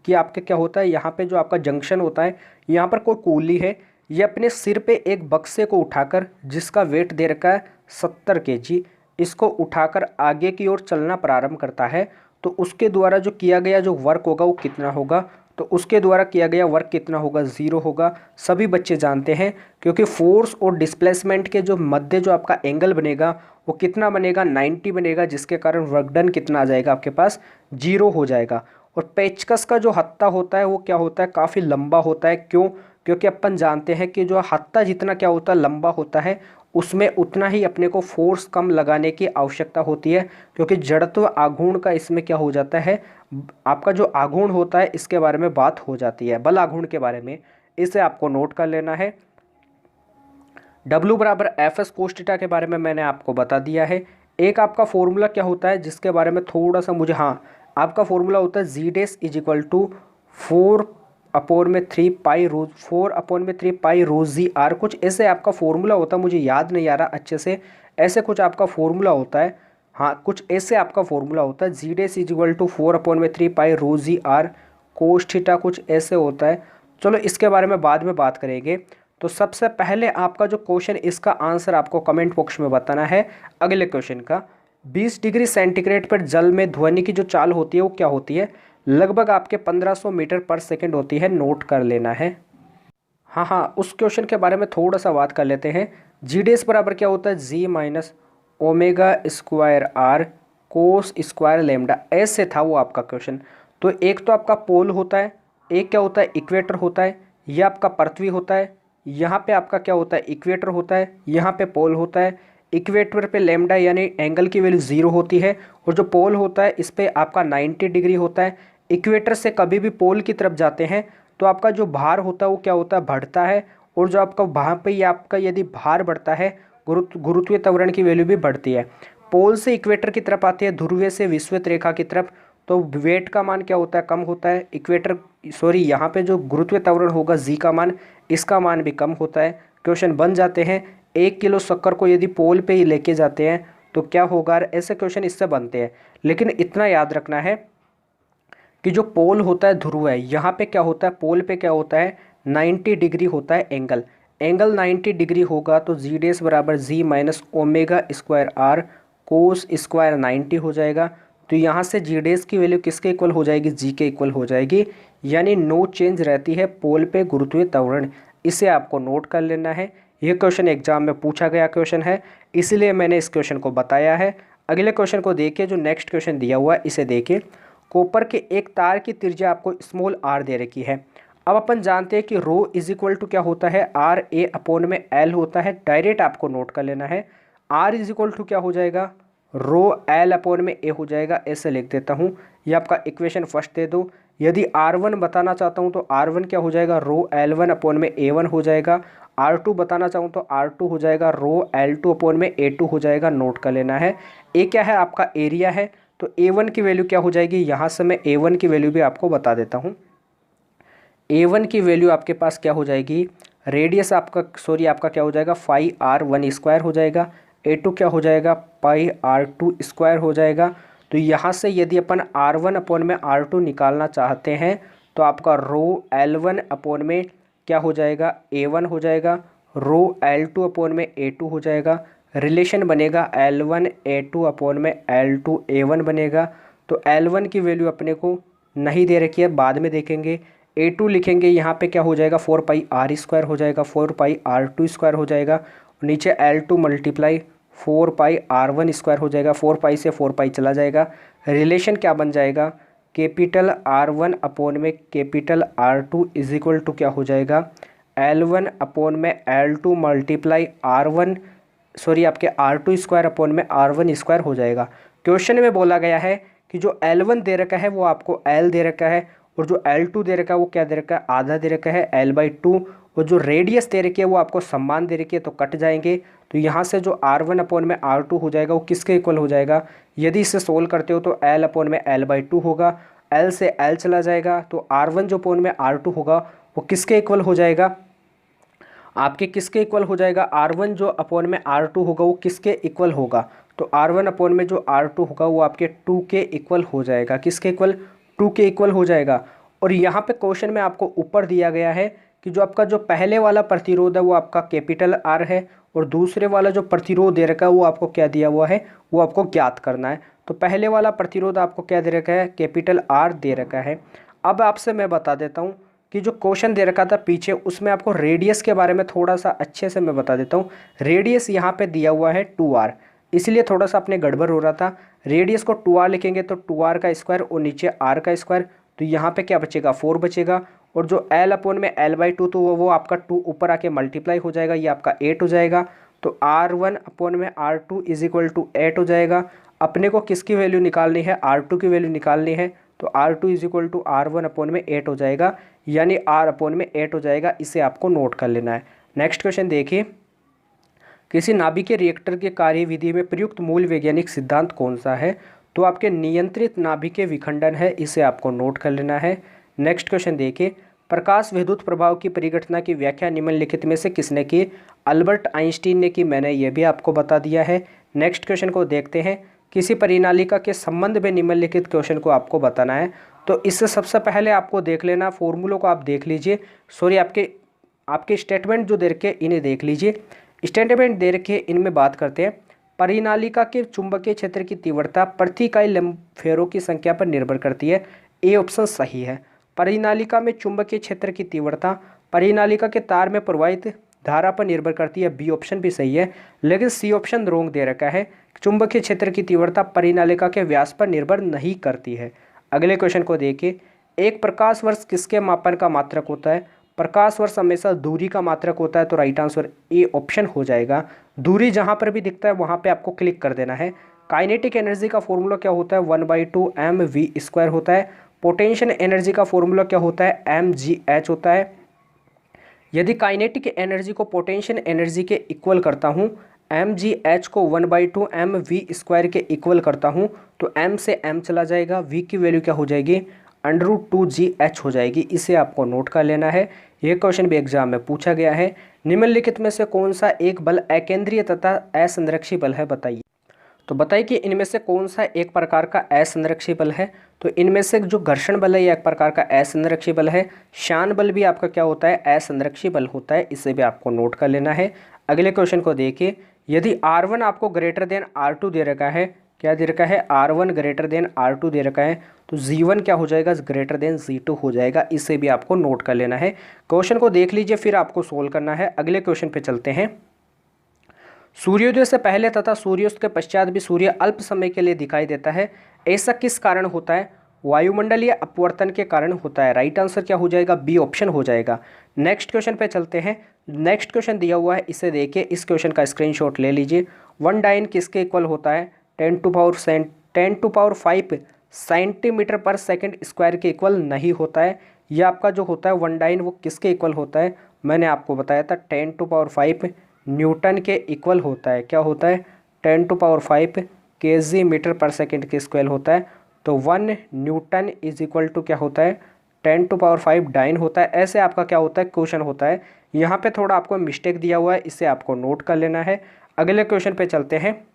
की आपके क्या होता है? यहाँ पे जो आपका जंक्शन होता है, यहाँ पर कोई कूली है, ये अपने सिर पे एक बक्से को उठाकर, जिसका वेट दे रखा है 70 kg, इसको उठाकर आगे की ओर चलना प्रारंभ करता है। तो उसके द्वारा जो किया गया जो वर्क होगा वो कितना होगा? तो उसके द्वारा किया गया वर्क कितना होगा? 0 होगा। सभी बच्चे जानते हैं, क्योंकि फोर्स और डिस्प्लेसमेंट के जो मध्य जो आपका एंगल बनेगा वो कितना बनेगा? 90 बनेगा, जिसके कारण वर्क डन कितना आ जाएगा आपके पास? 0 हो जाएगा। और पेचकस का जो हत्था होता है वो क्या होता है? काफ़ी लंबा होता है। क्यों? क्योंकि अपन जानते हैं कि जो हत्था जितना क्या होता है? लंबा होता है, उसमें उतना ही अपने को फोर्स कम लगाने की आवश्यकता होती है, क्योंकि जड़त्व आघूर्ण का इसमें क्या हो जाता है? आपका जो आघूर्ण होता है इसके बारे में बात हो जाती है, बल आघूर्ण के बारे में। इसे आपको नोट कर लेना है। W बराबर FS cos थीटा के बारे में मैंने आपको बता दिया है। एक आपका फॉर्मूला क्या होता है जिसके बारे में थोड़ा सा मुझे, हाँ, आपका फॉर्मूला होता है G' is equal to 4/3 pi rho g R. कुछ ऐसे आपका फॉर्मूला होता है, मुझे याद नहीं आ रहा अच्छे से, ऐसे कुछ आपका फॉर्मूला होता है। हाँ, कुछ ऐसे आपका फॉर्मूला होता है, G' is equal to 4/3 pi rho g R cos theta, कुछ ऐसे होता है। चलो इसके बारे में बाद में बात करेंगे। तो सबसे पहले आपका जो क्वेश्चन, इसका आंसर आपको कमेंट बॉक्स में बताना है। अगले क्वेश्चन का, 20 डिग्री सेंटीग्रेड पर जल में ध्वनि की जो चाल होती है वो क्या होती है? लगभग आपके 1500 मीटर पर सेकंड होती है, नोट कर लेना है। हाँ, उस क्वेश्चन के बारे में थोड़ा सा बात कर लेते हैं। G' बराबर क्या होता है? G minus omega square are cos square lambda, ऐसे था वो आपका क्वेश्चन। तो एक तो आपका पोल होता है, एक क्या होता है? इक्वेटर होता है, यह आपका पृथ्वी होता है, यहाँ पे आपका क्या होता है? इक्वेटर होता है, यहाँ पे पोल होता है, इक्वेटर पे लैम्डा यानी एंगल की वैल्यू 0 होती है, और जो पोल होता है इस पे आपका 90 डिग्री होता है। इक्वेटर से कभी भी पोल की तरफ जाते हैं तो आपका जो भार होता है वो क्या होता है, बढ़ता है, और जो आपका वहाँ पे ही आपका यदि भार बढ़ता है गुरुत्वीय त्वरण की वैल्यू भी बढ़ती है। पोल से इक्वेटर की तरफ आती है, ध्रुवीय से विषुवत रेखा की तरफ, तो वेट का मान क्या होता है, कम होता है। इक्वेटर यहाँ पे जो गुरुत्वीय त्वरण होगा जी का मान, इसका मान भी कम होता है। क्वेश्चन बन जाते हैं 1 किलो शक्कर को यदि पोल पे ही लेके जाते हैं तो क्या होगा, ऐसे क्वेश्चन इससे बनते हैं। लेकिन इतना याद रखना है कि जो पोल होता है ध्रुव है, यहाँ पे क्या होता है, पोल पे क्या होता है, 90 डिग्री होता है एंगल। एंगल 90 डिग्री होगा तो जी डेस बराबर g minus omega square are cos square 90 हो जाएगा। तो यहाँ से जी डेस की वैल्यू किसके इक्वल हो जाएगी, जी के इक्वल हो जाएगी, यानी नो चेंज रहती है पोल पे गुरुत्वीय त्वरण। इसे आपको नोट कर लेना है। यह क्वेश्चन एग्जाम में पूछा गया क्वेश्चन है, इसलिए मैंने इस क्वेश्चन को बताया है। अगले क्वेश्चन को देखिए, जो नेक्स्ट क्वेश्चन दिया हुआ है इसे देखिए। कॉपर के एक तार की त्रिज्या आपको स्मॉल आर दे रखी है। अब अपन जानते हैं कि रो इज इक्वल टू क्या होता है, आर ए अपॉन में एल होता है। डायरेक्ट आपको नोट कर लेना है, आर इज इक्वल टू क्या हो जाएगा, रो एल अपॉन में ए हो जाएगा। ऐसे लिख देता हूँ, ये आपका इक्वेशन फर्स्ट दे दो। यदि आर वन बताना चाहता हूँ तो आर वन क्या हो जाएगा, रो एल वन अपॉन में ए वन हो जाएगा। आर टू बताना चाहूँ तो आर टू हो जाएगा, रो एल टू अपॉन में ए टू हो जाएगा। नोट कर लेना है। ए क्या है, आपका एरिया है, तो A1 की वैल्यू क्या हो जाएगी, यहाँ से मैं A1 की वैल्यू भी आपको बता देता हूँ। A1 की वैल्यू आपके पास क्या हो जाएगी, रेडियस आपका आपका क्या हो जाएगा, पाई आर वन स्क्वायर हो जाएगा। A2 क्या हो जाएगा, पाई आर टू स्क्वायर हो जाएगा। तो यहाँ से यदि अपन R1 अपॉन में R2 निकालना चाहते हैं तो आपका रो L1 अपॉन में क्या हो जाएगा, A1 हो जाएगा, रो L2 अपॉन में A2 हो जाएगा। रिलेशन बनेगा L1 A2 अपॉन में L2 A1 बनेगा। तो L1 की वैल्यू अपने को नहीं दे रखी है, बाद में देखेंगे। A2 लिखेंगे, यहाँ पे क्या हो जाएगा, 4 पाई आर स्क्वायर हो जाएगा, 4 पाई R2 स्क्वायर हो जाएगा। नीचे L2 मल्टीप्लाई 4 पाई R1 स्क्वायर हो जाएगा, 4 पाई से 4 पाई चला जाएगा। रिलेशन क्या बन जाएगा, कैपिटल R1 अपॉन में capital R2 is equal to क्या हो जाएगा, L1 अपॉन में L2 मल्टीप्लाई आपके R2 स्क्वायर अपॉन में R1 स्क्वायर हो जाएगा। क्वेश्चन में बोला गया है कि जो L1 दे रखा है वो आपको L दे रखा है, और जो L2 दे रखा है वो क्या दे रखा है, आधा दे रखा है L/2, और जो रेडियस दे रखी है वो आपको समान दे रखी है, तो कट जाएंगे। तो यहाँ से जो R1 अपॉन में R2 हो जाएगा वो किसके इक्वल हो जाएगा, यदि इसे सोल्व करते हो तो L अपॉन में L/2 होगा, L से L चला जाएगा, तो R1 जो अपॉन में R2 होगा वो किसके इक्वल हो जाएगा, आपके किसके इक्वल हो जाएगा, R1 जो अपॉन में R2 होगा वो किसके इक्वल होगा, तो R1 अपॉन में जो R2 होगा वो आपके 2 के इक्वल हो जाएगा। किसके इक्वल, 2 के इक्वल हो जाएगा। और यहाँ पे क्वेश्चन में आपको ऊपर दिया गया है कि जो आपका जो पहले वाला प्रतिरोध है वो आपका कैपिटल R है, और दूसरे वाला जो प्रतिरोध दे रखा है वो आपको क्या दिया हुआ है, वो आपको ज्ञात करना है। तो पहले वाला प्रतिरोध आपको क्या दे रखा है, कैपिटल R दे रखा है। अब आपसे मैं बता देता हूँ कि जो क्वेश्चन दे रखा था पीछे, उसमें आपको रेडियस के बारे में थोड़ा सा अच्छे से मैं बता देता हूँ। रेडियस यहाँ पे दिया हुआ है 2r, इसलिए थोड़ा सा अपने गड़बड़ हो रहा था। रेडियस को 2r लिखेंगे तो 2r का स्क्वायर और नीचे r का स्क्वायर, तो यहाँ पे क्या बचेगा, 4 बचेगा। और जो L अपॉन में L/2 तो वो आपका 2 ऊपर आके मल्टीप्लाई हो जाएगा, ये आपका 8 हो जाएगा। तो R1 अपॉन में R2 इज इक्वल टू 8 हो जाएगा। अपने को किसकी वैल्यू निकालनी है, R2 की वैल्यू निकालनी है, तो R2 is equal to R1 upon में 8 हो जाएगा, यानी R अपॉन में 8 हो जाएगा। इसे आपको नोट कर लेना है। नेक्स्ट क्वेश्चन देखिए, किसी नाभिकीय रिएक्टर के कार्यविधि में प्रयुक्त मूल वैज्ञानिक सिद्धांत कौन सा है, तो आपके नियंत्रित नाभिकीय विखंडन है, इसे आपको नोट कर लेना है। नेक्स्ट क्वेश्चन देखिए, प्रकाश विद्युत प्रभाव की परिघटना की व्याख्या निम्नलिखित में से किसने की, अल्बर्ट आइंस्टीन ने की, मैंने ये भी आपको बता दिया है। नेक्स्ट क्वेश्चन को देखते हैं, किसी परिनालिका के संबंध में निम्नलिखित क्वेश्चन को आपको बताना है। तो इससे सबसे पहले आपको देख लेना, फॉर्मूलों को आप देख लीजिए, आपके स्टेटमेंट जो दे रखे इन्हें देख लीजिए। स्टेटमेंट दे रखे इनमें बात करते हैं, परिनालिका के चुंबकीय क्षेत्र की तीव्रता प्रति इकाई लंब फेरों की संख्या पर निर्भर करती है। ए ऑप्शन सही है। परिनालिका में चुंबकीय क्षेत्र की तीव्रता परिनालिका के तार में प्रवाहित धारा पर निर्भर करती है। बी ऑप्शन भी सही है, लेकिन सी ऑप्शन रोंग दे रखा है, चुंबकीय क्षेत्र की तीव्रता परिनालिका के व्यास पर निर्भर नहीं करती है। अगले क्वेश्चन को देखिए, एक प्रकाश वर्ष किसके मापन का मात्रक होता है, प्रकाश वर्ष हमेशा दूरी का मात्रक होता है, तो राइट आंसर ए ऑप्शन हो जाएगा। दूरी जहाँ पर भी दिखता है वहाँ पे आपको क्लिक कर देना है। काइनेटिक एनर्जी का फॉर्मूला क्या होता है, 1/2 mv² होता है। पोटेंशियल एनर्जी का फॉर्मूला क्या होता है, mgh होता है। यदि काइनेटिक एनर्जी को पोटेंशियल एनर्जी के इक्वल करता हूँ, mgh को 1/2 mv² के इक्वल करता हूँ, तो m से m चला जाएगा, v की वैल्यू क्या हो जाएगी, √2gh हो जाएगी। इसे आपको नोट कर लेना है, यह क्वेश्चन भी एग्जाम में पूछा गया है। निम्नलिखित में से कौन सा एक बल अकेंद्रीय तथा असंरक्षी बल है, बताइए। तो बताइए कि इनमें से कौन सा एक प्रकार का असंरक्षी बल है। तो इनमें से जो घर्षण बल है यह एक प्रकार का असंरक्षी बल है। शान बल भी आपका क्या होता है, असंरक्षी बल होता है। इसे भी आपको नोट कर लेना है। अगले क्वेश्चन को देखिए, यदि R1 आपको ग्रेटर देन R2 दे रखा है, क्या दे रखा है, R1 ग्रेटर देन R2 दे रखा है, तो G1 क्या हो जाएगा, ग्रेटर देन G2 हो जाएगा। इसे भी आपको नोट कर लेना है। क्वेश्चन को देख लीजिए, फिर आपको सोल्व करना है। अगले क्वेश्चन पे चलते हैं। सूर्योदय से पहले तथा सूर्यास्त के पश्चात भी सूर्य अल्प समय के लिए दिखाई देता है, ऐसा किस कारण होता है, वायुमंडलीय अपवर्तन के कारण होता है। राइट आंसर क्या हो जाएगा, बी ऑप्शन हो जाएगा। नेक्स्ट क्वेश्चन पे चलते हैं। नेक्स्ट क्वेश्चन दिया हुआ है, इसे देखिए, इस क्वेश्चन का स्क्रीनशॉट ले लीजिए। 1 डाइन किसके इक्वल होता है, 10⁵ सेंटीमीटर पर सेकंड स्क्वायर के इक्वल नहीं होता है। यह आपका जो होता है 1 डाइन वो किसके इक्वल होता है, मैंने आपको बताया था 10⁵ न्यूटन के इक्वल होता है। क्या होता है, 10⁵ kg मीटर पर सेकंड के स्क्वायर होता है। तो 1 न्यूटन इज इक्वल टू क्या होता है, 10⁵ डाइन होता है। ऐसे आपका क्या होता है, क्वेश्चन होता है। यहाँ पे थोड़ा आपको मिस्टेक दिया हुआ है, इसे आपको नोट कर लेना है। अगले क्वेश्चन पे चलते हैं।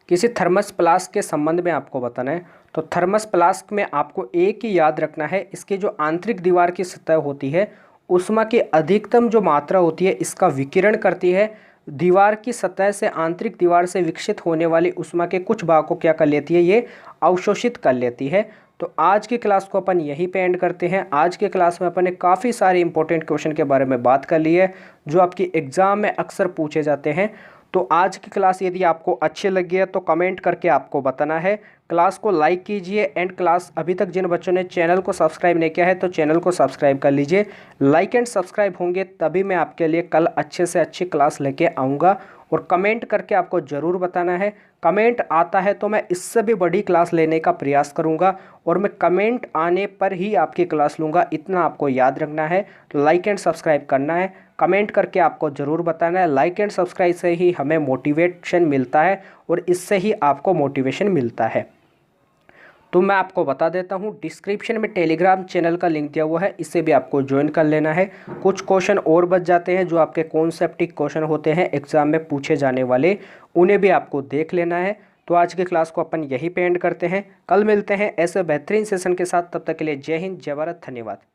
किसी थर्मस फ्लास्क के संबंध में आपको बताना है। तो थर्मस फ्लास्क में आपको एक ही याद रखना है, इसकी जो आंतरिक दीवार की सतह होती है उष्मा की अधिकतम जो मात्रा होती है इसका विकिरण करती है। दीवार की सतह से आंतरिक दीवार से विकसित होने वाली उष्मा के कुछ भाग को क्या कर लेती है, ये अवशोषित कर लेती है। तो आज की क्लास को अपन यहीं पे एंड करते हैं। आज के क्लास में अपन ने काफ़ी सारे इंपॉर्टेंट क्वेश्चन के बारे में बात कर ली है जो आपकी एग्ज़ाम में अक्सर पूछे जाते हैं। तो आज की क्लास यदि आपको अच्छी लगी है तो कमेंट करके आपको बताना है। क्लास को लाइक कीजिए एंड क्लास अभी तक जिन बच्चों ने चैनल को सब्सक्राइब नहीं किया है तो चैनल को सब्सक्राइब कर लीजिए। लाइक एंड सब्सक्राइब होंगे तभी मैं आपके लिए कल अच्छे से अच्छी क्लास लेके आऊँगा। और कमेंट करके आपको ज़रूर बताना है, कमेंट आता है तो मैं इससे भी बड़ी क्लास लेने का प्रयास करूंगा और मैं कमेंट आने पर ही आपकी क्लास लूँगा। इतना आपको याद रखना है। लाइक एंड सब्सक्राइब करना है, कमेंट करके आपको ज़रूर बताना है। लाइक एंड सब्सक्राइब से ही हमें मोटिवेशन मिलता है और इससे ही आपको मोटिवेशन मिलता है। तो मैं आपको बता देता हूँ, डिस्क्रिप्शन में टेलीग्राम चैनल का लिंक दिया हुआ है, इसे भी आपको ज्वाइन कर लेना है। कुछ क्वेश्चन और बच जाते हैं जो आपके कॉन्सेप्टिक क्वेश्चन होते हैं एग्जाम में पूछे जाने वाले, उन्हें भी आपको देख लेना है। तो आज की क्लास को अपन यहीं पे एंड करते हैं, कल मिलते हैं ऐसे बेहतरीन सेशन के साथ। तब तक के लिए जय हिंद, जय भारत, धन्यवाद।